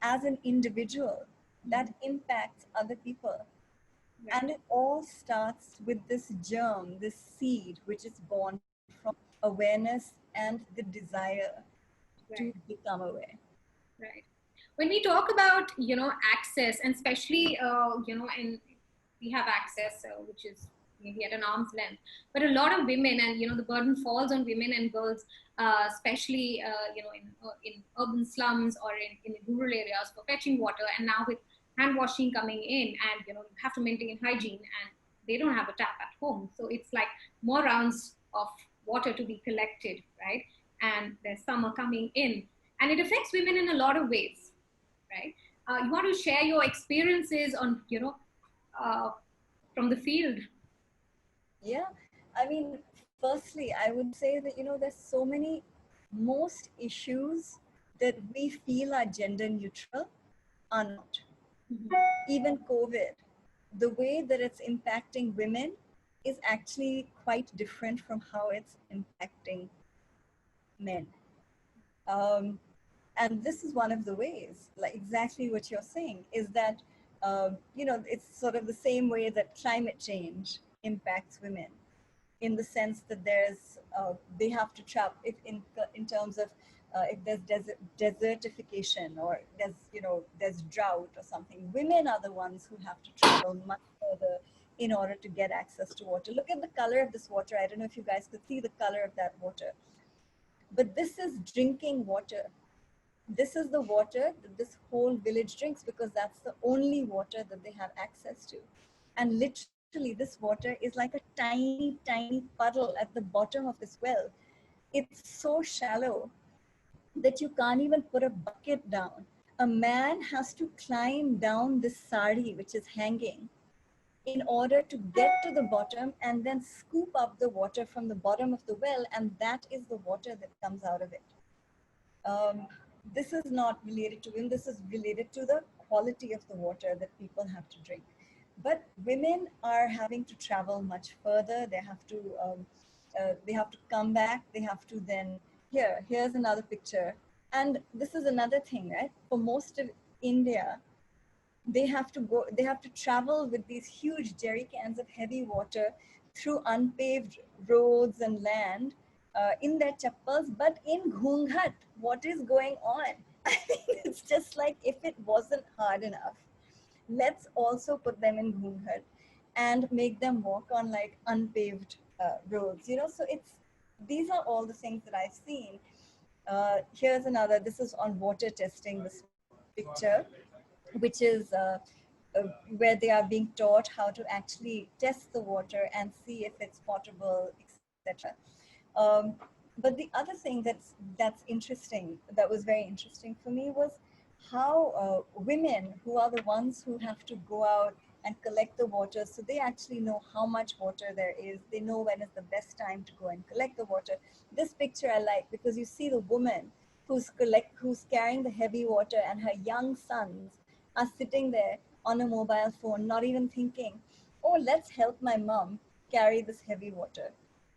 as an individual that impacts other people. Right. And it all starts with this germ, this seed, which is born from awareness and the desire to become aware. Right. When we talk about, access, and especially, and we have access, which is maybe at an arm's length, but a lot of women, and, the burden falls on women and girls, especially, in urban slums or in rural areas for fetching water. And now with hand washing coming in, and, you have to maintain hygiene, and they don't have a tap at home. So it's like more rounds of water to be collected, right? And there's summer coming in, and it affects women in a lot of ways, right? You want to share your experiences on, from the field? Yeah, I mean, firstly, I would say that, there's so many, most issues that we feel are gender neutral are not. Even COVID, the way that it's impacting women is actually quite different from how it's impacting men. And this is one of the ways, like exactly what you're saying, is that, it's sort of the same way that climate change impacts women, in the sense that there's, they have to travel, if in terms of, if there's desertification, or there's drought or something, women are the ones who have to travel much further in order to get access to water. Look at the color of this water. I don't know if you guys could see the color of that water, but this is drinking water. This is the water that this whole village drinks, because that's the only water that they have access to. And literally, this water is like a tiny, tiny puddle at the bottom of this well. It's so shallow that you can't even put a bucket down. A man has to climb down this sari, which is hanging, in order to get to the bottom and then scoop up the water from the bottom of the well, and that is the water that comes out of it. This is not related to women, this is related to the quality of the water that people have to drink. But women are having to travel much further. They have to come back. They have to then, here's another picture. And this is another thing, right? For most of India, they have to travel with these huge jerry cans of heavy water through unpaved roads and land, in their chappals, but in Ghunghat. What is going on? I mean, it's just like, if it wasn't hard enough, let's also put them in Ghunghat and make them walk on like unpaved roads, So these are all the things that I've seen. Here's another, this is on water testing, this picture, which is where they are being taught how to actually test the water and see if it's potable, etc. But the other thing that's interesting, that was very interesting for me, was how women, who are the ones who have to go out and collect the water, so they actually know how much water there is. They know when is the best time to go and collect the water. This picture I like because you see the woman who's carrying the heavy water, and her young sons are sitting there on a mobile phone, not even thinking, oh, let's help my mom carry this heavy water.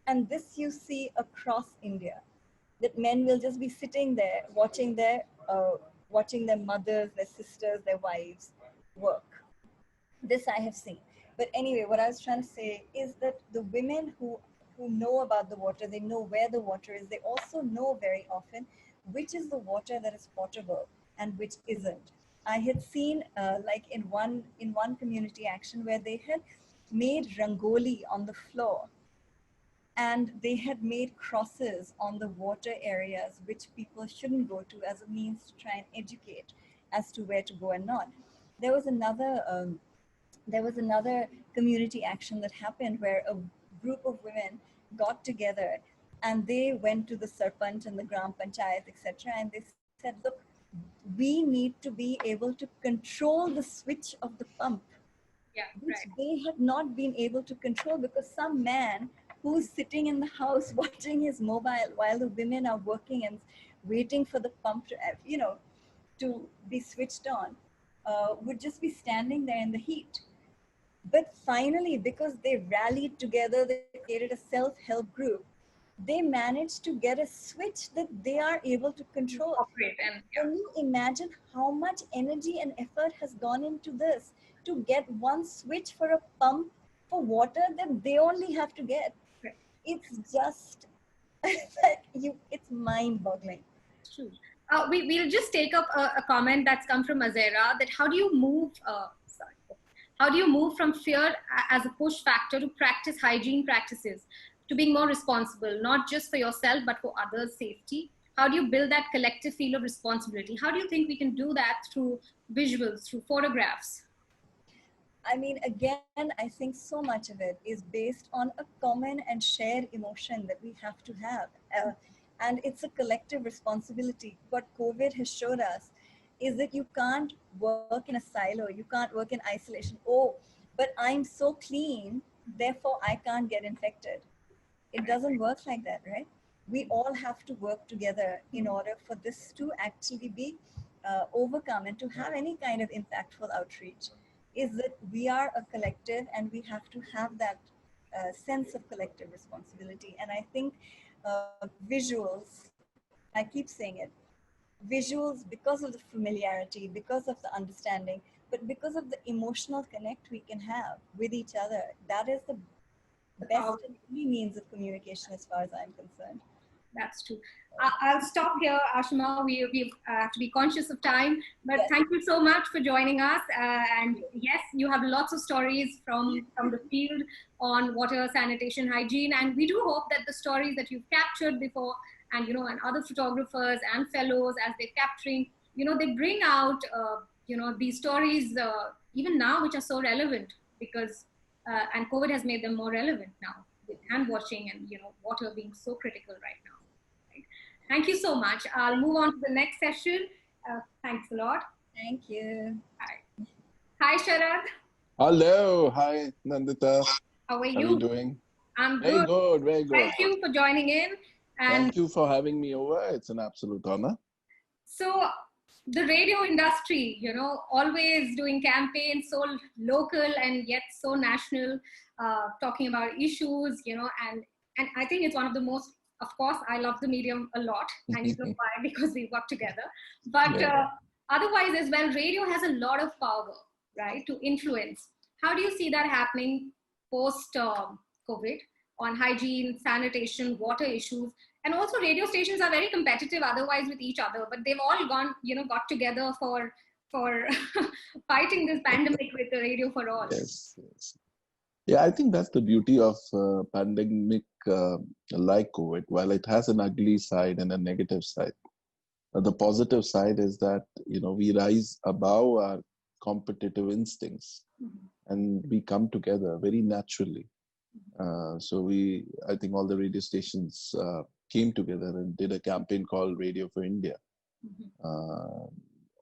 And this you see across India, that men will just be sitting there watching their mothers, their sisters, their wives work. This I have seen. But anyway, what I was trying to say is that the women who know about the water, they know where the water is. They also know very often which is the water that is potable and which isn't. I had seen like in one community action where they had made rangoli on the floor, and they had made crosses on the water areas which people shouldn't go to as a means to try and educate as to where to go and not. There was another community action that happened where a group of women got together and they went to the Sarpanch and the Gram Panchayat, etc. And they said, look, we need to be able to control the switch of the pump, which they had not been able to control because some man who's sitting in the house watching his mobile while the women are working and waiting for the pump to, to be switched on, would just be standing there in the heat. But finally, because they rallied together, they created a self-help group, they managed to get a switch that they are able to control. Can you imagine how much energy and effort has gone into this to get one switch for a pump for water that they only have to get? It's just, it's mind-boggling. True. We'll just take up a comment that's come from Azera, that how do you move from fear as a push factor to practice hygiene practices, to being more responsible, not just for yourself, but for others' safety? How do you build that collective feel of responsibility? How do you think we can do that through visuals, through photographs? I mean, again, I think so much of it is based on a common and shared emotion that we have to have. And it's a collective responsibility. What COVID has showed us is that you can't work in a silo, you can't work in isolation. Oh, but I'm so clean, therefore I can't get infected. It doesn't work like that, right? We all have to work together in order for this to actually be overcome and to have any kind of impactful outreach. Is that we are a collective and we have to have that sense of collective responsibility. And I think visuals, I keep saying it, visuals, because of the familiarity, because of the understanding, but because of the emotional connect we can have with each other, that is the best and only means of communication as far as I'm concerned. That's true. I'll stop here, Ashima. We have to be conscious of time, but yes, thank you so much for joining us. And yes, you have lots of stories from the field on water, sanitation, hygiene, and we do hope that the stories that you've captured before, and and other photographers and fellows, as they're capturing, they bring out these stories even now, which are so relevant because and COVID has made them more relevant now, with hand washing and water being so critical right now. Thank you so much. I'll move on to the next session. Thanks a lot. Thank you. Hi, Sharat. Hello. Hi, Nanditta. How are you? How are you doing? I'm good. Very good. Very good. Thank you for joining in. And thank you for having me over. It's an absolute honor. So the radio industry, always doing campaigns so local and yet so national, talking about issues, and I think it's one of the most. Of course, I love the medium a lot, and you know why, because we work together. But otherwise as well, radio has a lot of power, right, to influence. How do you see that happening post-COVID on hygiene, sanitation, water issues? And also radio stations are very competitive otherwise with each other, but they've all got together for fighting this pandemic with the Radio for All. Yes. Yeah, I think that's the beauty of pandemic like COVID. While it has an ugly side and a negative side, the positive side is that we rise above our competitive instincts and we come together very naturally. So I think all the radio stations came together and did a campaign called Radio for India.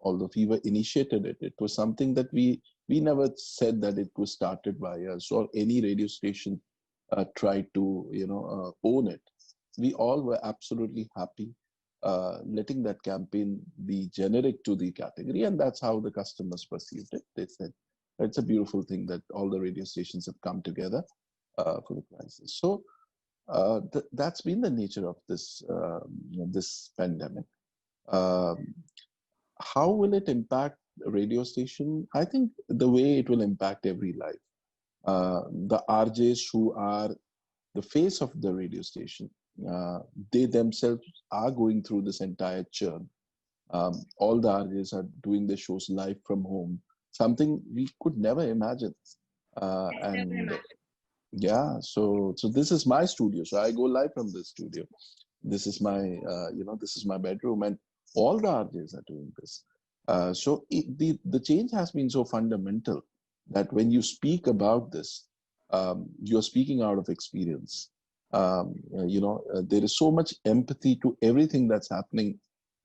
although fever initiated it, it was something that we never said that it was started by us or any radio station tried to, own it. We all were absolutely happy letting that campaign be generic to the category, and that's how the customers perceived it. They said it's a beautiful thing that all the radio stations have come together for the crisis. So that's been the nature of this this pandemic. How will it impact a radio station? I think the way it will impact every life. The RJs who are the face of the radio station, they themselves are going through this entire churn. All the RJs are doing their shows live from home, something we could never imagine. Yeah, so this is my studio. So I go live from this studio. This is my, this is my bedroom, and all the RJs are doing this. So the change has been so fundamental that when you speak about this, you're speaking out of experience. There is so much empathy to everything that's happening,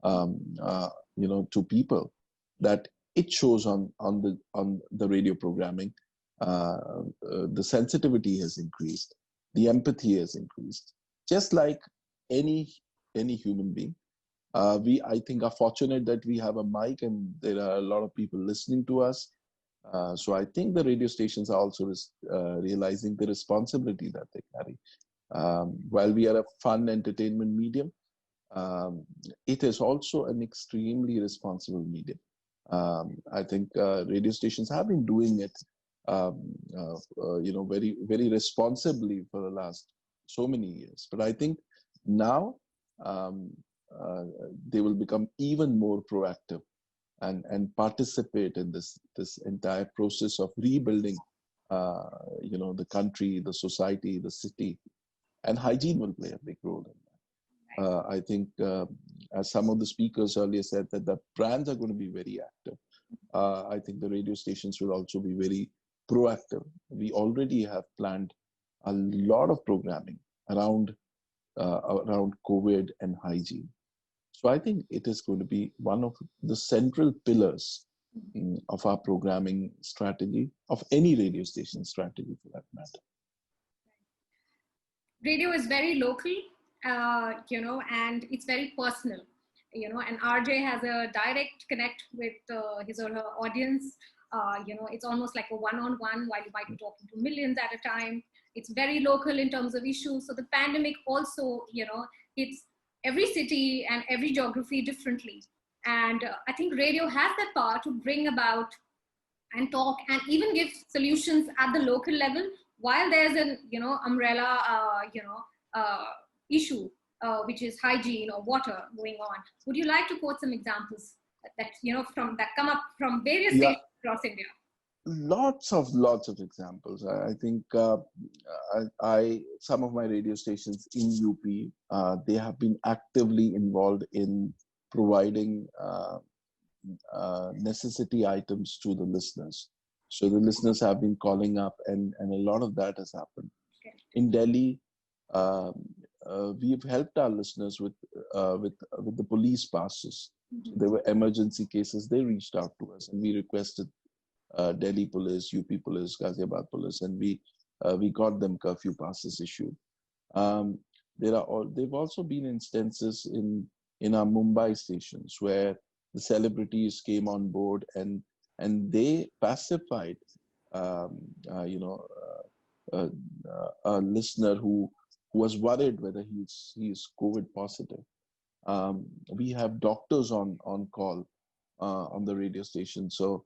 to people, that it shows on the radio programming. The sensitivity has increased, the empathy has increased, just like any human being. I think are fortunate that we have a mic and there are a lot of people listening to us. So I think the radio stations are also realizing the responsibility that they carry. While we are a fun entertainment medium, it is also an extremely responsible medium. I think radio stations have been doing it, very, very responsibly for the last so many years. But I think now they will become even more proactive and participate in this entire process of rebuilding, the country, the society, the city, and hygiene will play a big role in that. I think, as some of the speakers earlier said, that the brands are going to be very active. I think the radio stations will also be very proactive. We already have planned a lot of programming around COVID and hygiene. So I think it is going to be one of the central pillars of our programming strategy, of any radio station strategy for that matter. Radio is very local, and it's very personal. An RJ has a direct connect with his or her audience. It's almost like a one-on-one, while you might be talking to millions at a time. It's very local in terms of issues. So the pandemic also, it's every city and every geography differently. And I think radio has that power to bring about and talk and even give solutions at the local level, while there's an, umbrella, issue, which is hygiene or water going on. Would you like to quote some examples that come up from various states across India? Lots of examples. I think some of my radio stations in UP, they have been actively involved in providing necessity items to the listeners. So the listeners have been calling up, and a lot of that has happened. Okay. In Delhi, we've helped our listeners with the police passes. Mm-hmm. There were emergency cases. They reached out to us, and we requested Delhi police, UP police, Ghaziabad police, and we got them curfew passes issued. There've also been instances in our Mumbai stations where the celebrities came on board and they pacified a listener who was worried whether he's COVID positive. We have doctors on call on the radio station. So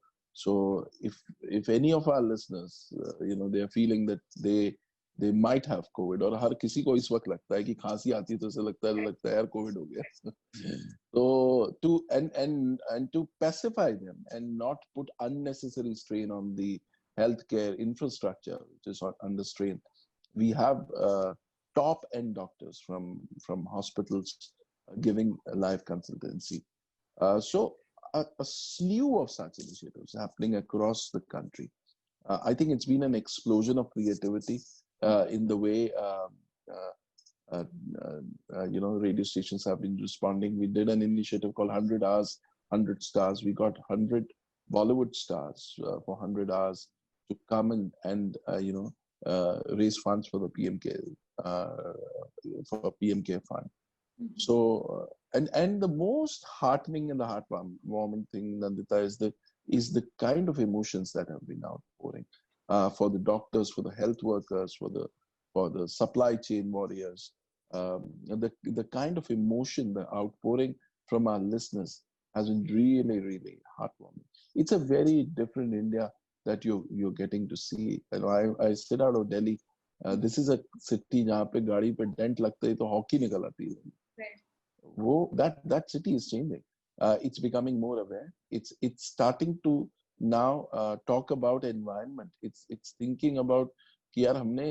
if any of our listeners, they are feeling that they might have COVID, और हर किसी को इस वक्त लगता है कि खांसी आती तो उसे लगता है यार COVID हो गया. So to pacify them and not put unnecessary strain on the healthcare infrastructure, which is under strain, we have top end doctors from hospitals giving live consultancy. So a slew of such initiatives happening across the country. I think it's been an explosion of creativity in the way radio stations have been responding. We did an initiative called 100 Hours, 100 stars. We got 100 Bollywood stars for 100 hours to come and raise funds for the PMK for PMK fund. So and the most heartening and the heartwarming thing, Nanditta, is the kind of emotions that have been outpouring for the doctors, for the health workers, for the supply chain warriors. The kind of emotion, the outpouring from our listeners has been really, really heartwarming. It's a very different India that you're getting to see. I sit out of Delhi. This is a city जहाँ पे गाड़ी पे dent लगते ही तो hockey निकल आती है. That city is changing. It's becoming more aware. It's starting to now talk about environment. It's thinking about कि यार हमने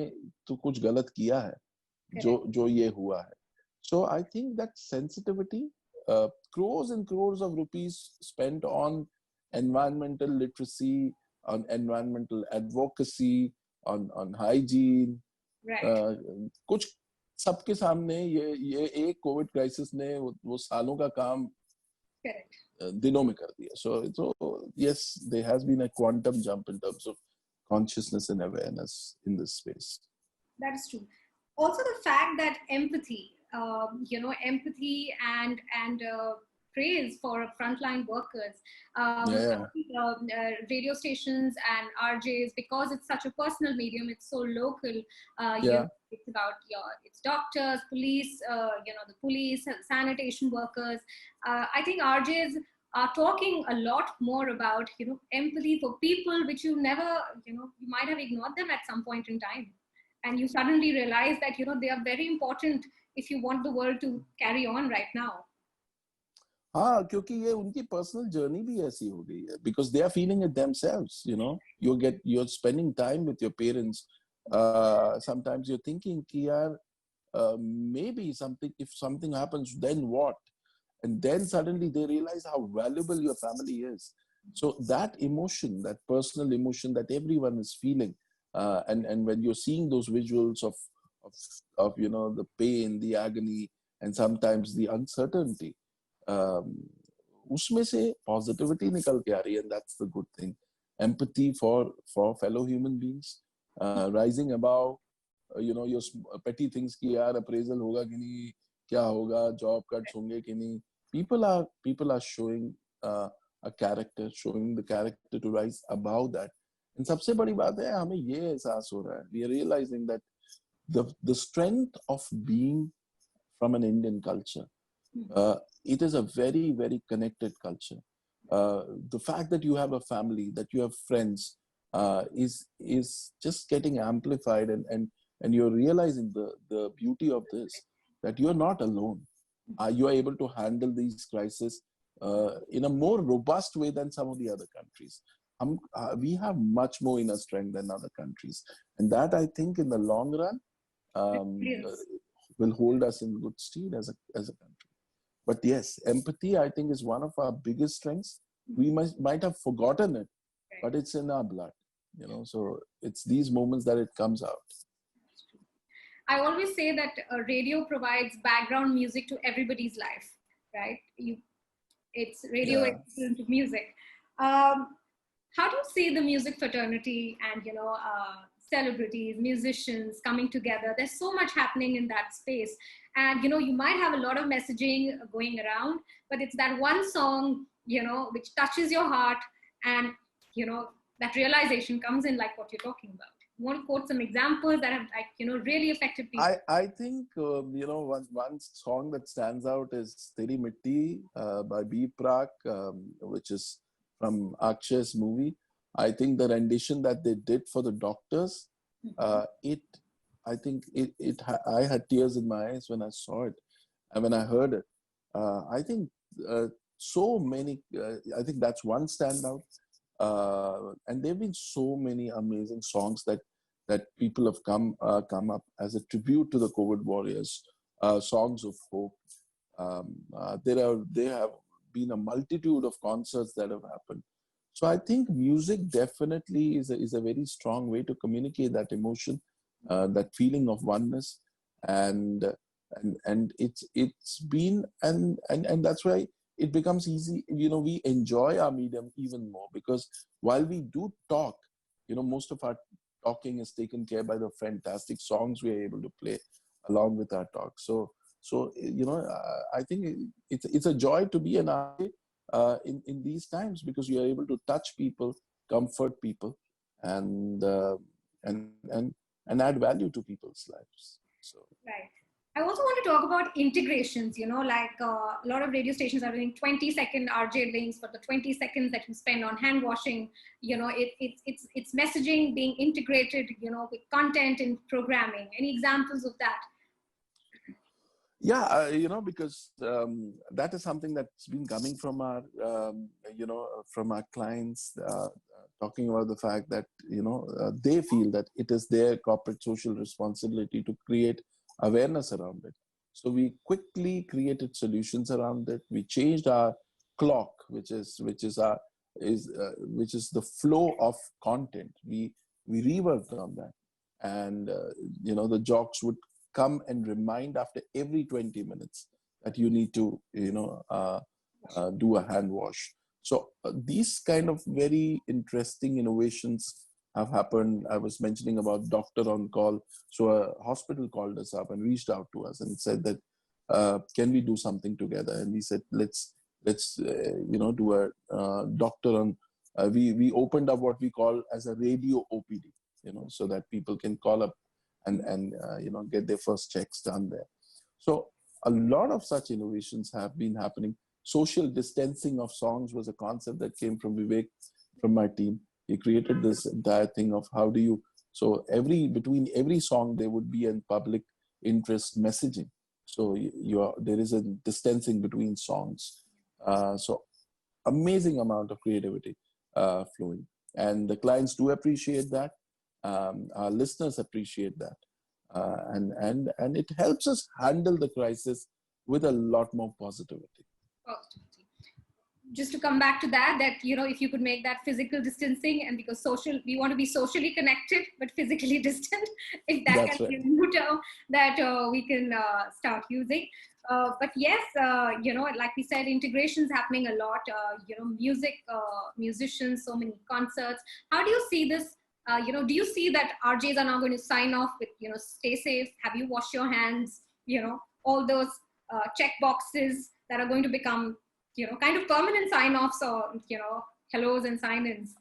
तो कुछ गलत किया है जो ये हुआ है. So I think that sensitivity, crores and crores of rupees spent on environmental literacy, on environmental advocacy, on hygiene. Right. कुछ सबके सामने ये एक कोविड क्राइसिस ने वो सालों का काम दिनों में कर दिया. So yes, there has been a quantum jump in terms of consciousness and awareness in this space. That is true. Also, the fact that empathy, empathy and praise for frontline workers. Radio stations and RJs, because it's such a personal medium, it's so local. It's about it's doctors, police, the police, sanitation workers. I think RJs are talking a lot more about empathy for people, which you never you might have ignored them at some point in time, and you suddenly realize that they are very important if you want the world to carry on right now. हाँ, क्योंकि ये उनकी personal journey भी ऐसी हो गई है, because they are feeling it themselves. You're spending time with your parents. Sometimes you're thinking कि यार maybe if something happens, then what? And then suddenly they realize how valuable your family is. So that emotion, that personal emotion that everyone is feeling, and when you're seeing those visuals of the pain, the agony, and sometimes the uncertainty, उसमें से positivity निकल के आ रही है, and that's the good thing. Empathy for fellow human beings, rising above your petty things कि यार appraisal होगा कि नहीं, क्या होगा, job cuts होंगे कि नहीं. People are showing a character, showing the character to rise above that. And सबसे बड़ी बात है, हमें ये एहसास हो रहा है, we are realizing that the strength of being from an Indian culture, it is a very, very connected culture. The fact that you have a family, that you have friends, is just getting amplified, and you're realizing the beauty of this, that you're not alone. You are able to handle these crises in a more robust way than some of the other countries. We have much more inner strength than other countries, and that, I think, in the long run, will hold us in good stead as a country. But yes, empathy, I think, is one of our biggest strengths. We might have forgotten it, but it's in our blood, so it's these moments that it comes out. I always say that radio provides background music to everybody's life, right? It's radio equivalent to music. How do you see the music fraternity and, celebrities, musicians coming together? There's so much happening in that space. And, you might have a lot of messaging going around, but it's that one song, which touches your heart, and, that realization comes in, like what you're talking about. You want to quote some examples that have, really affected people? I think, one song that stands out is Teri Mitti by B. Prak, which is from Akshay's movie. I think the rendition that they did for the doctors, I had tears in my eyes when I saw it and when I heard it. I think so many, I think that's one standout. And there have been so many amazing songs that people have come up as a tribute to the COVID warriors, songs of hope. There have been a multitude of concerts that have happened. So I think music definitely is a very strong way to communicate that emotion, that feeling of oneness, and it's been and that's why it becomes easy. We enjoy our medium even more, because while we do talk, most of our talking is taken care by the fantastic songs we are able to play along with our talk. So I think it's a joy to be an artist in these times, because you are able to touch people, comfort people, and add value to people's lives. So right. I also want to talk about integrations, like a lot of radio stations are doing 20-second RJ links for the 20 seconds that you spend on hand washing. It's messaging being integrated, with content and programming. Any examples of that? Yeah, because that is something that's been coming from our, from our clients, talking about the fact that, they feel that it is their corporate social responsibility to create awareness around it. So we quickly created solutions around it. We changed our clock, which is the flow of content. We reworked on that, and the jocks would come and remind after every 20 minutes that you need to do a hand wash. So these kind of very interesting innovations have happened. I was mentioning about doctor on call. So a hospital called us up and reached out to us and said that, can we do something together? And we said, let's do a doctor on, we opened up what we call as a radio OPD, so that people can call up and get their first checks done there. So a lot of such innovations have been happening. Social distancing of songs was a concept that came from Vivek, from my team. He created this entire thing of how do you, so between every song, there would be a public interest messaging. So there is a distancing between songs. So amazing amount of creativity flowing. And the clients do appreciate that. Our listeners appreciate that. And it helps us handle the crisis with a lot more positivity. Just to come back to that, if you could make that physical distancing, and because we want to be socially connected but physically distant, if that That's can be right. a new term that we can start using. But yes, like we said, integrations happening a lot. Music, musicians, so many concerts. How do you see this? Do you see that RJs are now going to sign off with, stay safe, have you washed your hands, all those check boxes that are going to become, kind of permanent sign-offs or, hellos and sign-ins?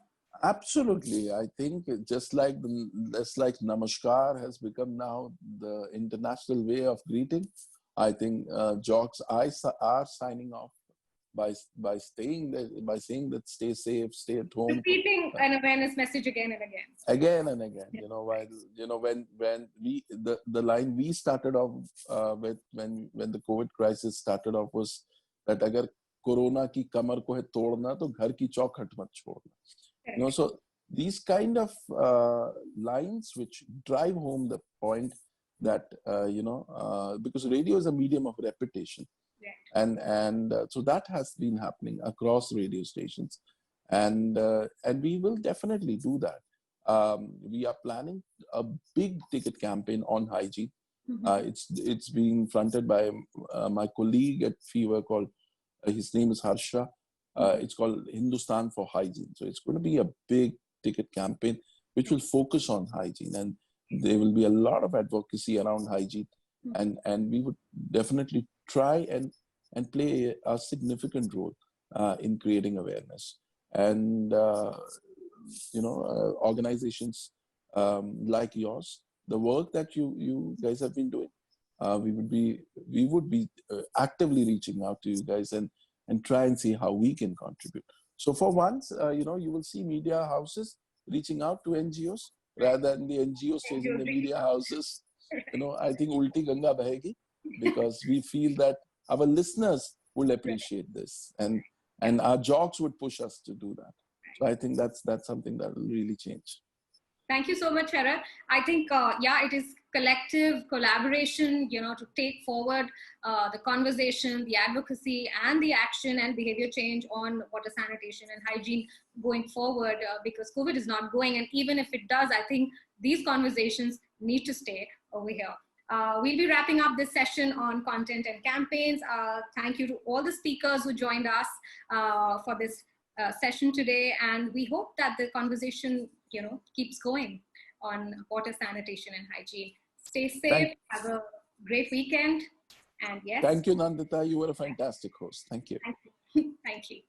Absolutely. I think just like Namaskar has become now the international way of greeting, I think jocks are signing off by saying that stay safe, stay at home. Repeating an awareness message again and again. Again and again. When the line we started off with when the COVID crisis started off was that agar Corona ki kamar ko hai todna to ghar ki chaukhट mat chhodna. So these kind of lines which drive home the point that because radio is a medium of repetition. And so that has been happening across radio stations, and we will definitely do that. We are planning a big ticket campaign on hygiene. It's being fronted by my colleague at Fever called his name is Harsha. It's called Hindustan for Hygiene. So it's going to be a big ticket campaign which will focus on hygiene, and there will be a lot of advocacy around hygiene, and we would definitely try and play a significant role in creating awareness. And organizations like yours, the work that you guys have been doing, we would be actively reaching out to you guys and try and see how we can contribute. So for once, you will see media houses reaching out to NGOs rather than the NGOs chasing the media houses. I think ulti ganga bahegi, because we feel that our listeners will appreciate this, and our jocks would push us to do that. So I think that's something that will really change. Thank you so much, Sharat. I think, it is collective collaboration, to take forward the conversation, the advocacy, and the action and behavior change on water sanitation and hygiene going forward, because COVID is not going. And even if it does, I think these conversations need to stay over here. We'll be wrapping up this session on content and campaigns. Thank you to all the speakers who joined us for this session today, and we hope that the conversation, keeps going on water sanitation and hygiene. Stay safe. Have a great weekend. And yes. Thank you, Nanditta. You were a fantastic host. Thank you. Thank you. Thank you.